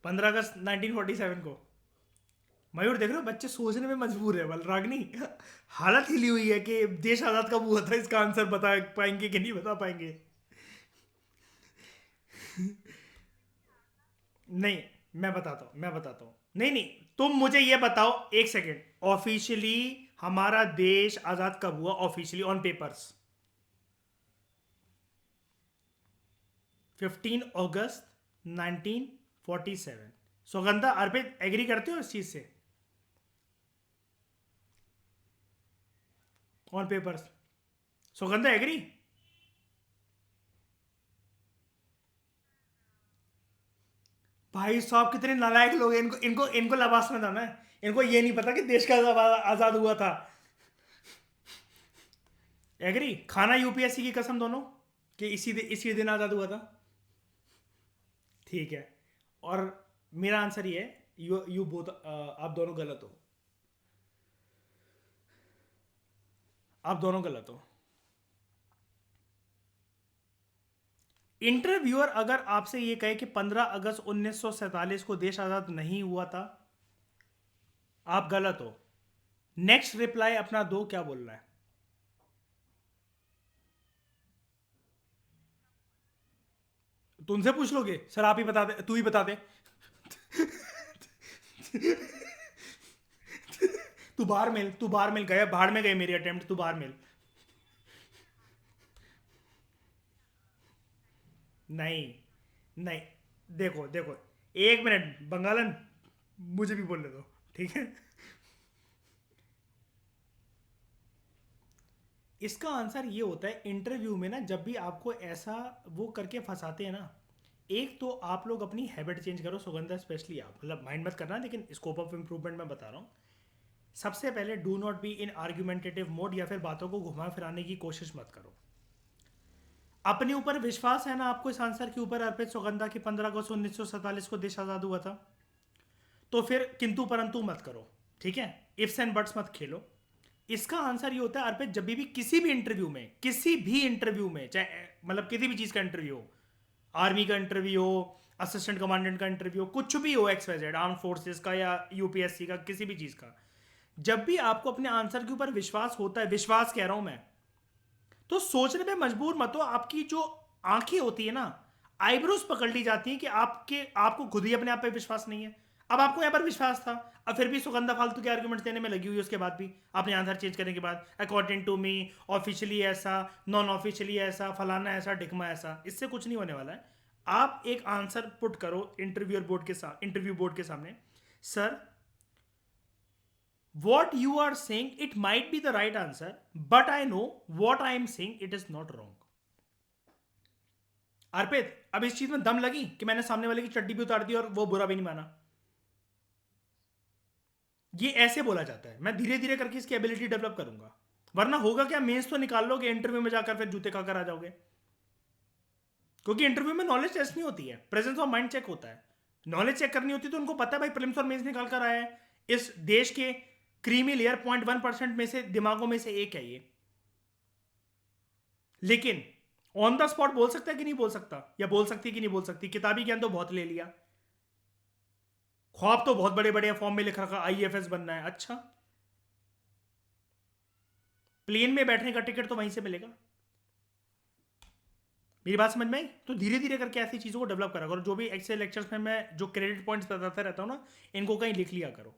15 अगस्त 1947 को। मयूर देख रहे हो, बच्चे सोचने में मजबूर है रागनी। हालत हिली हुई है कि देश आजाद कब हुआ था, इसका आंसर बता पाएंगे कि नहीं बता पाएंगे। नहीं, मैं बताता हूँ। नहीं नहीं, तुम मुझे ये बताओ, एक सेकेंड। ऑफिशियली हमारा देश आजाद कब हुआ, ऑफिशियली ऑन पेपर्स? 15 अगस्त 1947। सुगंधा, अर्पित, एग्री करते हो इस चीज से? On papers. सुगंधा एग्री? भाई साहब कितने नालायक लोग हैं, इनको इनको इनको लबास में जाना है। इनको ये नहीं पता कि देश का आजाद हुआ था। एग्री? खाना यूपीएससी की कसम दोनों, कि इसी दिन आजाद हुआ था। ठीक है। और मेरा आंसर ये है, यू यू बोथ, आप दोनों गलत हो। आप दोनों गलत हो। इंटरव्यूअर अगर आपसे ये कहे कि 15 अगस्त 1947 को देश आजाद नहीं हुआ था, आप गलत हो। नेक्स्ट रिप्लाई अपना दो, क्या बोल रहा है? तुमसे पूछ लोगे? सर आप ही बता दे, तू ही बता दे। तू बाहर मिल गया, भाड़ में गए मेरी अटेम्प्ट, तू बाहर मिल। नहीं नहीं, देखो देखो, एक मिनट बंगालन, मुझे भी बोलने दो, ठीक है। इसका आंसर ये होता है, इंटरव्यू में ना जब भी आपको ऐसा वो करके फंसाते हैं ना, एक तो आप लोग अपनी हैबिट चेंज करो, सुगंधा स्पेशली आप, मतलब माइंड मत करना, लेकिन स्कोप ऑफ इंप्रूवमेंट मैं बता रहा हूँ। सबसे पहले do not be in argumentative mode, या फिर बातों को घुमा फिराने की कोशिश मत करो। अपने ऊपर विश्वास है ना आपको इस आंसर के ऊपर, अर्पित सुगंधा की 15 अगस्त 1947 को देश आजाद हुआ था, तो फिर किंतु परंतु मत करो, ठीक है। इफ्स एंड बट्स मत खेलो। इसका आंसर ये होता है, अर्पित, जब भी किसी भी इंटरव्यू में, चाहे मतलब किसी भी चीज का इंटरव्यू हो, आर्मी का इंटरव्यू हो, असिस्टेंट कमांडेंट का इंटरव्यू हो, कुछ भी हो, X Y Z, arm forces का या यूपीएससी का, किसी भी चीज का, जब भी आपको अपने आंसर के ऊपर विश्वास होता है, विश्वास कह रहा हूं मैं, तो सोचने पे मजबूर मत हो। आपकी जो आंखें होती है ना, आईब्रोज पकड़ ली जाती हैं कि आपको खुद ही अपने आप पे विश्वास नहीं है। अब आपको यहाँ पर विश्वास था, अब फिर भी सुगंधा फालतू के आर्गुमेंट्स देने में लगी हुई है, उसके बाद भी आपने आंसर चेंज करने के बाद, अकॉर्डिंग टू मी, ऑफिशियली ऐसा, नॉन ऑफिशियली ऐसा, फलाना ऐसा, ढिकमा ऐसा, इससे कुछ नहीं होने वाला है। आप एक आंसर पुट करो इंटरव्यू बोर्ड के सामने। Sir, what you are saying, it might be the right answer, but I know what I am saying, it is not wrong। अर्पित, अब इस चीज में दम लगी कि मैंने सामने वाले की चड्डी भी उतार दी और वो बुरा भी नहीं माना। ये ऐसे बोला जाता है, मैं धीरे धीरे करके इसकी एबिलिटी डेवलप करूंगा। वरना होगा क्या, मेंस तो निकाल लोगे, इंटरव्यू में जाकर फिर जूते खाकर आ जाओगे। क्योंकि इंटरव्यू में नॉलेज टेस्ट नहीं होती है, प्रेजेंस ऑफ माइंड चेक होता है। नॉलेज चेक करनी होती है तो उनको पता है भाई, प्रीलिम्स और मेंस निकाल कर आया है, इस देश के क्रीमी लेयर 0.1% में से दिमागों में से एक है ये। लेकिन ऑन द स्पॉट बोल सकता है कि नहीं बोल सकता, या बोल सकती कि नहीं बोल सकती? किताबी ज्ञान तो बहुत ले लिया, ख्वाब तो बहुत बड़े बड़े फॉर्म में लिख रखा, आईएफएस बनना है, अच्छा प्लेन में बैठने का टिकट तो वहीं से मिलेगा। मेरी बात समझ में आई? तो धीरे धीरे करके ऐसी चीज़ों को डेवलप करा करो। जो भी एक्सेल लेक्चर्स में मैं जो क्रेडिट पॉइंट्स बताता रहता हूँ ना, इनको कहीं लिख लिया करो।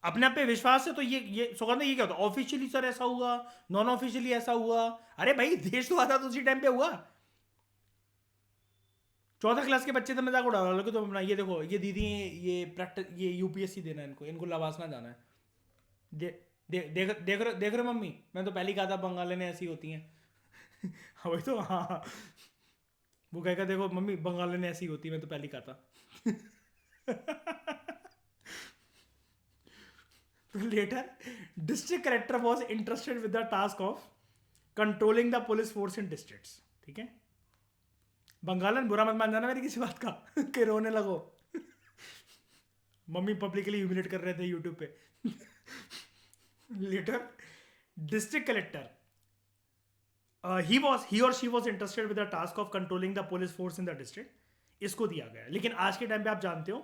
अपने आप पे विश्वास है तो ये सौगंध, ये क्या होता है ऑफिशियली सर ऐसा हुआ, नॉन ऑफिशियली ऐसा हुआ? अरे भाई देश तो आजाद उसी टाइम पे हुआ। 14 क्लास के बच्चे तो मजाक उड़ा रहा है, तो अपना ये देखो, ये दीदी, ये प्रैक्टिस, ये यूपीएससी देना है इनको, इनको लवासना जाना है। दे, देख रहे मम्मी, मैं तो पहले ही कहा था बंगाली ने ऐसी होती हैं। हाँ वही तो, हाँ हाँ। वो कहेगा देखो मम्मी, बंगाली ने ऐसी होती है, मैं तो पहले ही कहा था। तो later, district collector was interested with the task of controlling the police force in districts, ठीक है। बंगालन, बुरा मत मान जाना मेरी किसी बात का कि रोने लगो। मम्मी पब्लिकली ह्यूमिलेट कर रहे थे यूट्यूब पे। Later, district collector, he or she was interested with the task of controlling the police force in the district, इसको दिया गया। लेकिन आज के टाइम पे आप जानते हो,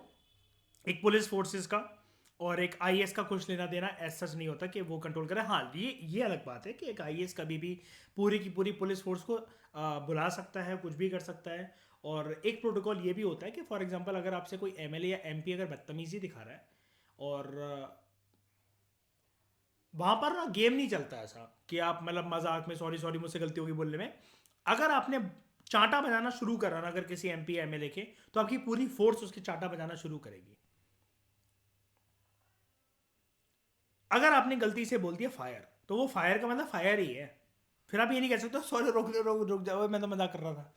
एक पुलिस फोर्सेस का और एक आईएएस का कुछ लेना देना ऐसा सच नहीं होता कि वो कंट्रोल करे। हाँ, ये अलग बात है कि एक आईएएस कभी भी पूरी की पूरी पुलिस फोर्स को बुला सकता है, कुछ भी कर सकता है। और एक प्रोटोकॉल ये भी होता है कि फॉर एग्जांपल अगर आपसे कोई एमएलए या एमपी अगर बदतमीजी दिखा रहा है और वहां पर ना गेम नहीं चलता ऐसा कि आप मतलब मजाक में सॉरी सॉरी मुझसे गलती होगी बोलने में। अगर आपने चांटा बजाना शुरू करा ना अगर किसी एमपी एमएलए के, तो आपकी पूरी फोर्स उसके चांटा बजाना शुरू करेगी। अगर आपने गलती से बोल दिया फायर, तो वो फायर का मतलब फायर ही है। फिर आप ये नहीं कह सकते सॉरी रोक लो, रोक रुक जाओ, मैं तो मजाक कर रहा था।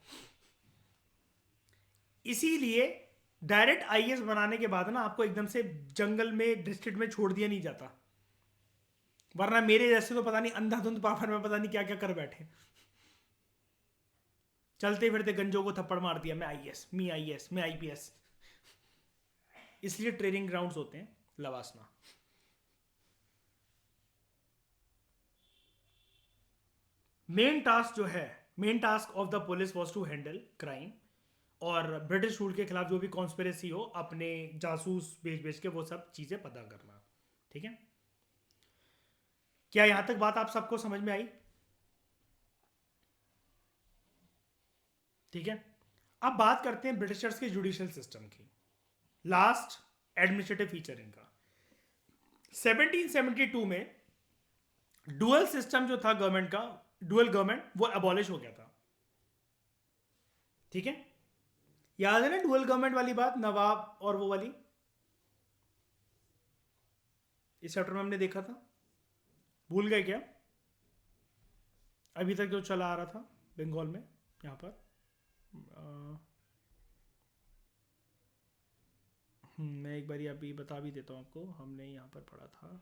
इसीलिए डायरेक्ट आईएएस बनाने के बाद ना आपको एकदम से जंगल में डिस्ट्रिक्ट में छोड़ दिया नहीं जाता, वरना मेरे जैसे तो पता नहीं अंधाधुंध पावर में पता नहीं क्या क्या कर बैठे। चलते फिरते गंजों को थप्पड़ मार दिया, मैं आईएएस मैं आईपीएस। इसलिए ट्रेनिंग ग्राउंड्स होते हैं लवासना। Main task of the police was to handle crime, और ब्रिटिश रूल के खिलाफ जो भी कॉन्स्पिरेसी हो अपने जासूस भेज भेज के वो सब चीजें पता करना। ठीक है, क्या यहां तक बात आप सबको समझ में आई? ठीक है, अब बात करते हैं ब्रिटिशर्स के जुडिशियल सिस्टम की। लास्ट एडमिनिस्ट्रेटिव फीचर इनका 1772 में डुअल सिस्टम जो था गवर्नमेंट का, डुअल गवर्नमेंट, वो अबॉलिश हो गया था। ठीक है, याद है ना डुअल गवर्नमेंट वाली बात, नवाब और वो वाली, इस चैप्टर में हमने देखा था। भूल गए क्या? अभी तक जो चला आ रहा था बंगाल में, यहां पर मैं एक बार अभी बता भी देता हूं आपको, हमने यहां पर पढ़ा था।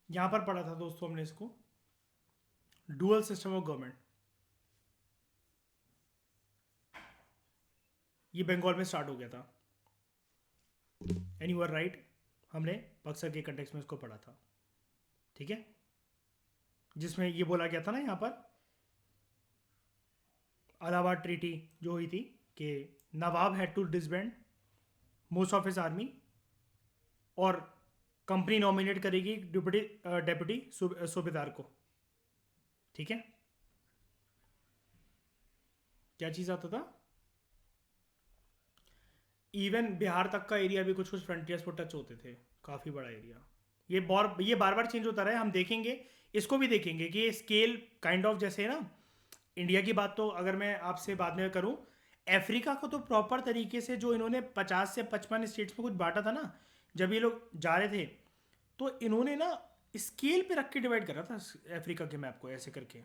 यहां पर पढ़ा था दोस्तों हमने इसको, डुअल सिस्टम ऑफ गवर्नमेंट। ये बंगाल में स्टार्ट हो गया था, एंड यू आर राइट, हमने बक्सर के कंटेक्स्ट में इसको पढ़ा था। ठीक है, जिसमें ये बोला गया था ना यहाँ पर अलाहाबाद ट्रीटी जो हुई थी कि nawab had to disband most of his army, और कंपनी नॉमिनेट करेगी डिप्टी डेप्यूटी सूबेदार को। ठीक है, क्या चीज आता था? इवन बिहार तक का एरिया भी कुछ कुछ फ्रंटियर्स पर टच होते थे, काफ़ी बड़ा एरिया। ये बार बार चेंज होता रहा है, हम देखेंगे, इसको भी देखेंगे कि ये स्केल काइंड ऑफ जैसे है ना। इंडिया की बात तो अगर मैं आपसे बाद में करूं, अफ्रीका को तो प्रॉपर तरीके से जो इन्होंने 50 से 55 स्टेट्स में कुछ बांटा था ना, जब ये लोग जा रहे थे, तो इन्होंने ना स्केल पे रख के डिवाइड करा था अफ्रीका के मैप को, ऐसे करके।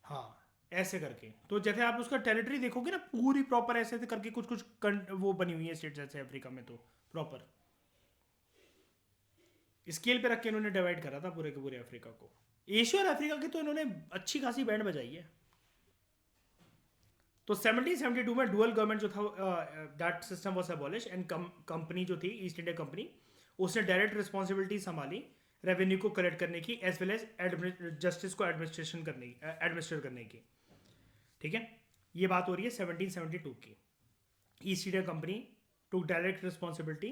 हाँ, ऐसे करके, तो जैसे आप उसका टेरिटरी देखोगे ना, पूरी प्रॉपर ऐसे ऐसे करके कुछ कुछ वो बनी हुई है स्टेट जैसे अफ्रीका में, तो प्रॉपर स्केल पे रख के इन्होंने डिवाइड करा था पूरे के पूरे अफ्रीका को। एशिया और अफ्रीका की तो इन्होंने अच्छी खासी बैंड बजाई है। तो 1772 में डुअल गवर्नमेंट जो था, that system was abolish, and company जो थी ईस्ट इंडिया कंपनी, उसने डायरेक्ट रिस्पॉन्सिबिलिटी संभाली रेवेन्यू को कलेक्ट करने की, एज वेल एज जस्टिस को एडमिनिस्ट्रेट करने की। ठीक है, ये बात हो रही है 1772 की। East India company to direct responsibility,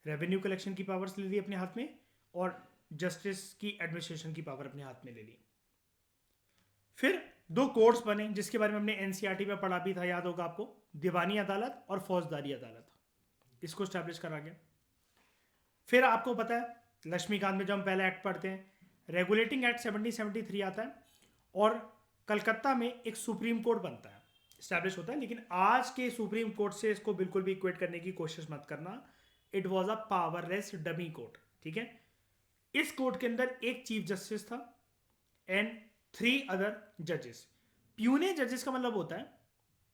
revenue collection की पावर्स ले ली अपने हाथ में, और जस्टिस की एडमिनिस्ट्रेशन की पावर अपने हाथ में ले ली। फिर दो कोर्ट्स बने जिसके बारे में हमने एनसीईआरटी में पढ़ा भी था, याद होगा आपको, दीवानी अदालत और फौजदारी अदालत, इसको स्टैब्लिश करा गया। फिर आपको पता है लक्ष्मीकांत में जब हम पहला एक्ट पढ़ते हैं, रेगुलेटिंग एक्ट 1773 आता है, और कलकत्ता में एक सुप्रीम कोर्ट बनता है, स्टैब्लिश होता है। लेकिन आज के सुप्रीम कोर्ट से इसको बिल्कुल भी इक्वेट करने की कोशिश मत करना, it was a powerless dummy court. ठीक है, इस कोर्ट के अंदर एक चीफ जस्टिस था एंड 3 अदर जजेस। प्यूने जजेस का मतलब होता है,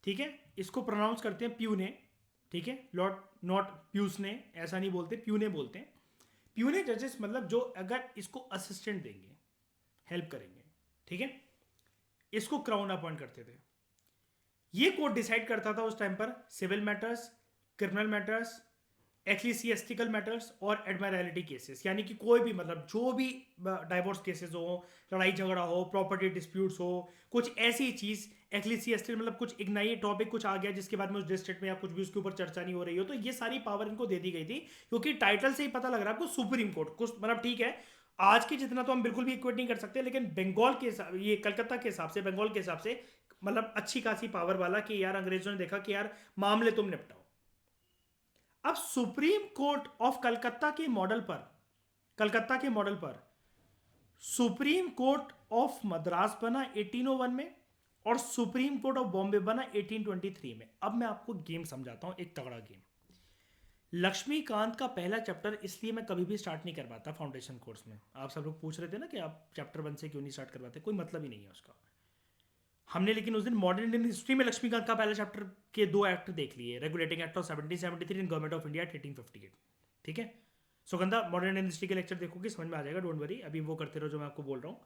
ठीक है, इसको प्रोनाउंस करते हैं प्यूने। ठीक है, लॉर्ड नॉट प्यूसने, ऐसा नहीं बोलते, प्यूने बोलते हैं। प्यूने जजेस मतलब जो अगर इसको असिस्टेंट देंगे, हेल्प करेंगे। ठीक है, इसको क्राउन अपॉइंट करते थे। ये कोर्ट डिसाइड करता था उस टाइम पर civil matters, criminal matters, ecclesiastical matters और एडमायरलिटी केसेस, यानी कि कोई भी मतलब जो भी डाइवोर्स केसेस हो, लड़ाई झगड़ा हो, प्रॉपर्टी डिस्प्यूट्स हो, कुछ ऐसी चीज़ एक्लीसियस्टिकल मतलब कुछ एक नई टॉपिक कुछ आ गया जिसके बाद में उस डिस्ट्रिक्ट में या कुछ भी उसके ऊपर चर्चा नहीं हो रही हो, तो ये सारी पावर इनको दे दी गई थी। क्योंकि टाइटल से ही पता लग रहा है आपको सुप्रीम कोर्ट कुछ मतलब ठीक है, आज के जितना तो हम बिल्कुल भी इक्वेट नहीं कर सकते, लेकिन बंगाल के हिसाब, ये कलकत्ता के हिसाब से, बंगाल के हिसाब से मतलब अच्छी खासी पावर वाला कि यार अंग्रेजों ने देखा कि यार मामले तुम निपटाओ। अब सुप्रीम कोर्ट ऑफ कलकत्ता के मॉडल पर सुप्रीम कोर्ट ऑफ मद्रास बना 1801 में और सुप्रीम कोर्ट ऑफ बॉम्बे बना 1823 में। अब मैं आपको गेम समझाता हूं, एक तगड़ा गेम। लक्ष्मीकांत का पहला चैप्टर इसलिए मैं कभी भी स्टार्ट नहीं करवाता फाउंडेशन कोर्स में। आप सब लोग पूछ रहे थे ना कि आप चैप्टर 1 से क्यों नहीं स्टार्ट करवाते, कोई मतलब ही नहीं है उसका। हमने लेकिन उस दिन मॉडर्न इंडियन हिस्ट्री में लक्ष्मीकांत का पहला चैप्टर के 2 एक्ट देख लिए, regulating act of 1773 and government of India 1858। ठीक है, सुगंधा मॉडर्न इंडियन हिस्ट्री के लेक्चर देखोगे समझ में आ जाएगा, डोंट वरी, अभी वो करते रहो जो मैं आपको बोल रहा हूँ।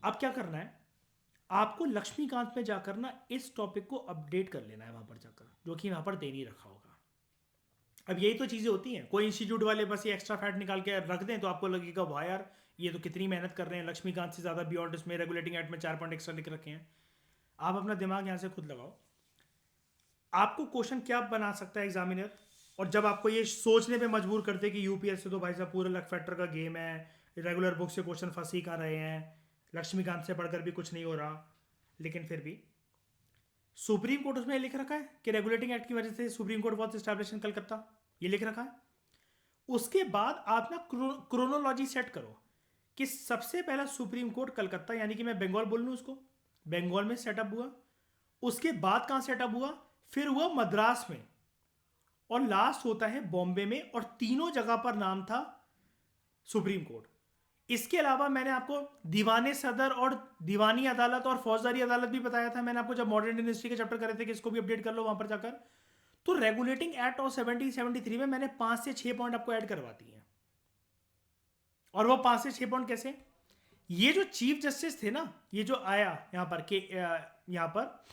अब क्या करना है, आपको लक्ष्मीकांत में जाकर ना इस टॉपिक को अपडेट कर लेना है वहां पर जाकर, जो कि वहां पर दे नहीं रखा होगा। अब यही तो चीज़ें होती हैं, कोई इंस्टीट्यूट वाले बस ये एक्स्ट्रा फैट निकाल के रख दें तो आपको लगेगा वाह यार ये तो कितनी मेहनत कर रहे हैं, लक्ष्मीकांत से ज़्यादा बियॉन्ड इसमें रेगुलेटिंग एक्ट में 4 पॉइंट एक्स्ट्रा लिख रखे हैं। आप अपना दिमाग यहाँ से खुद लगाओ, आपको क्वेश्चन क्या बना सकता है एग्जामिनर, और जब आपको ये सोचने पे मजबूर करते कि यूपीएससी तो भाई साहब पूरे लक फैक्टर का गेम है, रेगुलर बुक से क्वेश्चन फंस ही कर रहे हैं, लक्ष्मीकांत से पढ़कर भी कुछ नहीं हो रहा, लेकिन फिर भी सुप्रीम कोर्ट उसमें लिख रखा है कि रेगुलेटिंग एक्ट की वजह से supreme court was establish in Calcutta, ये लिख रखा है। उसके बाद आप ना क्रोनोलॉजी सेट करो कि सबसे पहला सुप्रीम कोर्ट कलकत्ता, यानी कि मैं बंगाल बोल लूँ उसको, बंगाल में सेटअप हुआ। उसके बाद कहां सेटअप हुआ, फिर हुआ मद्रास में, और लास्ट होता है बॉम्बे में, और तीनों जगह पर नाम था सुप्रीम कोर्ट। इसके अलावा मैंने आपको दीवाने सदर और दीवानी अदालत और फौजदारी अदालत भी बताया था मैंने आपको, जब मॉडर्न इंडियन हिस्ट्री के चैप्टर करे थे कि इसको भी अपडेट कर लो वहां पर जाकर। तो रेगुलेटिंग एक्ट ऑफ 1773 में मैंने 5 से 6 पॉइंट आपको ऐड करवाती हैं। और वो 5 से 6 पॉइंट कैसे, ये जो चीफ जस्टिस थे ना, ये जो आया यहां पर के यहां पर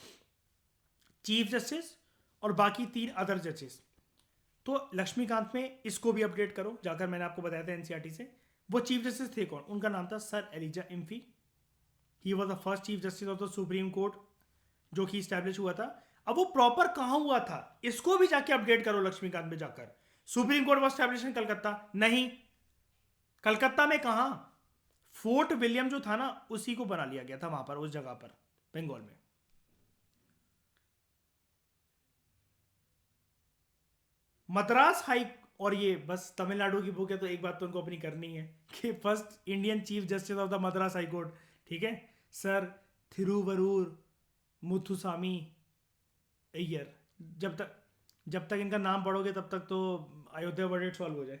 चीफ जस्टिस और बाकी 3 अदर जजेस, तो लक्ष्मीकांत में इसको भी अपडेट करो जाकर, मैंने आपको बताया था एनसीईआरटी से। वो चीफ जस्टिस थे कौन, उनका नाम था sir Elijah Impey. He was the first chief justice of the supreme court जो कि स्टैब्लिश हुआ था। अब वो प्रॉपर कहां हुआ था इसको भी जाके अपडेट करो लक्ष्मीकांत में जाकर। Supreme court was establish in Calcutta, नहीं, कलकत्ता में कहां, फोर्ट विलियम जो था ना उसी को बना लिया गया था वहां पर, उस जगह पर बंगाल में। मद्रास हाई, और ये बस तमिलनाडु की बुक है तो एक बात तो उनको अपनी करनी है कि first Indian chief justice of the Madras high court, ठीक है, सर थिरुवरूर मुथुसामी अय्यर। जब तक इनका नाम पढ़ोगे तब तक तो अयोध्या वर्डिक्ट सॉल्व हो जाए।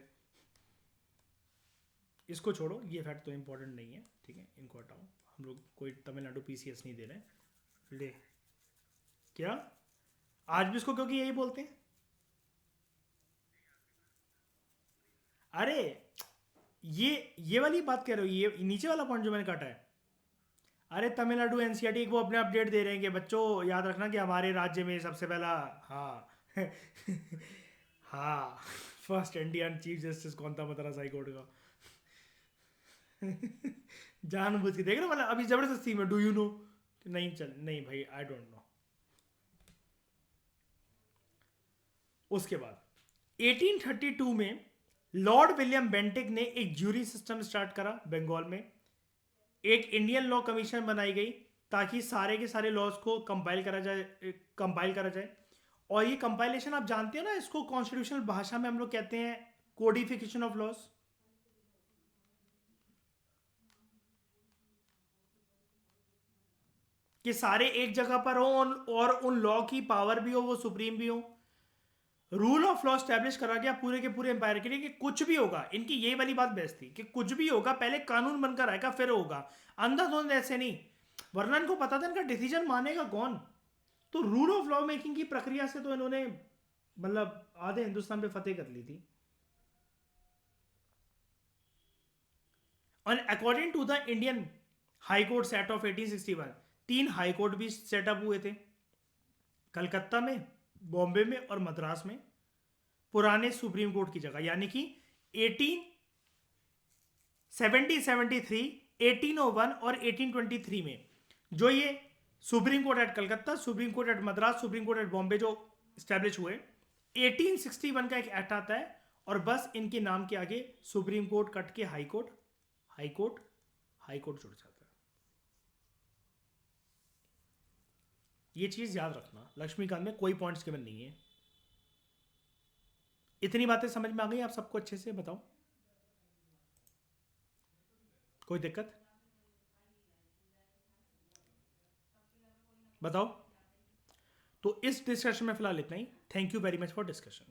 इसको छोड़ो, ये फैक्ट तो इंपॉर्टेंट नहीं है, ठीक है, इनको हटाओ, हम लोग कोई तमिलनाडु पीसीएस नहीं दे रहे। ले क्या, आज भी इसको क्योंकि यही बोलते हैं, अरे ये वाली बात कह रहे हो, ये नीचे वाला पॉइंट जो मैंने काटा है। अरे तमिलनाडु एनसीईआरटी को अपने अपडेट दे रहे हैं कि बच्चों याद रखना कि हमारे राज्य में सबसे पहला, हाँ हाँ, फर्स्ट इंडियन चीफ जस्टिस कौन था मद्रास हाई कोर्ट का। जानबूझ के देख रहे हो, मतलब अभी जबरदस्ती में डू यू नो, नहीं चल नहीं भाई आई डोंट नो। उसके बाद 1832 में लॉर्ड विलियम बेंटिक ने एक ज्यूरी सिस्टम स्टार्ट करा बंगाल में। एक इंडियन लॉ कमीशन बनाई गई ताकि सारे के सारे लॉज को कंपाइल करा जाए। और ये कंपाइलेशन आप जानते हो ना, इसको कॉन्स्टिट्यूशनल भाषा में हम लोग कहते हैं कोडिफिकेशन ऑफ लॉज। कि सारे एक जगह पर हो और उन लॉ की पावर भी हो, वो सुप्रीम भी हो। रूल ऑफ लॉ स्टैब्लिश करा गया पूरे के पूरे एम्पायर के लिए कि कुछ भी होगा, इनकी ये वाली बात बेस्ट थी कि कुछ भी होगा पहले कानून बनकर आएगा फिर होगा, अंधाधुंध ऐसे नहीं, वरना इनको पता था इनका डिसीजन मानेगा कौन। तो रूल ऑफ लॉ मेकिंग की प्रक्रिया से तो इन्होंने मतलब आधे हिंदुस्तान पे फतेह कर ली थी। और according to the Indian high court act of 1861 3 high court भी सेटअप हुए थे, कलकत्ता में, बॉम्बे में और मद्रास में। पुराने सुप्रीम कोर्ट की जगह, यानी कि 1873, 1801 और 1823 में जो ये supreme court at Calcutta, supreme court at Madras, supreme court at Bombay जो स्टैब्लिश हुए, 1861 का एक एक्ट आता है और बस इनके नाम के आगे सुप्रीम कोर्ट कट के high court, high court, high court जुड़ जाता है। ये चीज याद रखना, लक्ष्मीकांत में कोई पॉइंट्स गिवन नहीं है। इतनी बातें समझ में आ गई आप सबको अच्छे से? बताओ, कोई दिक्कत? बताओ। तो इस डिस्कशन में फिलहाल इतना ही। Thank you very much for discussion.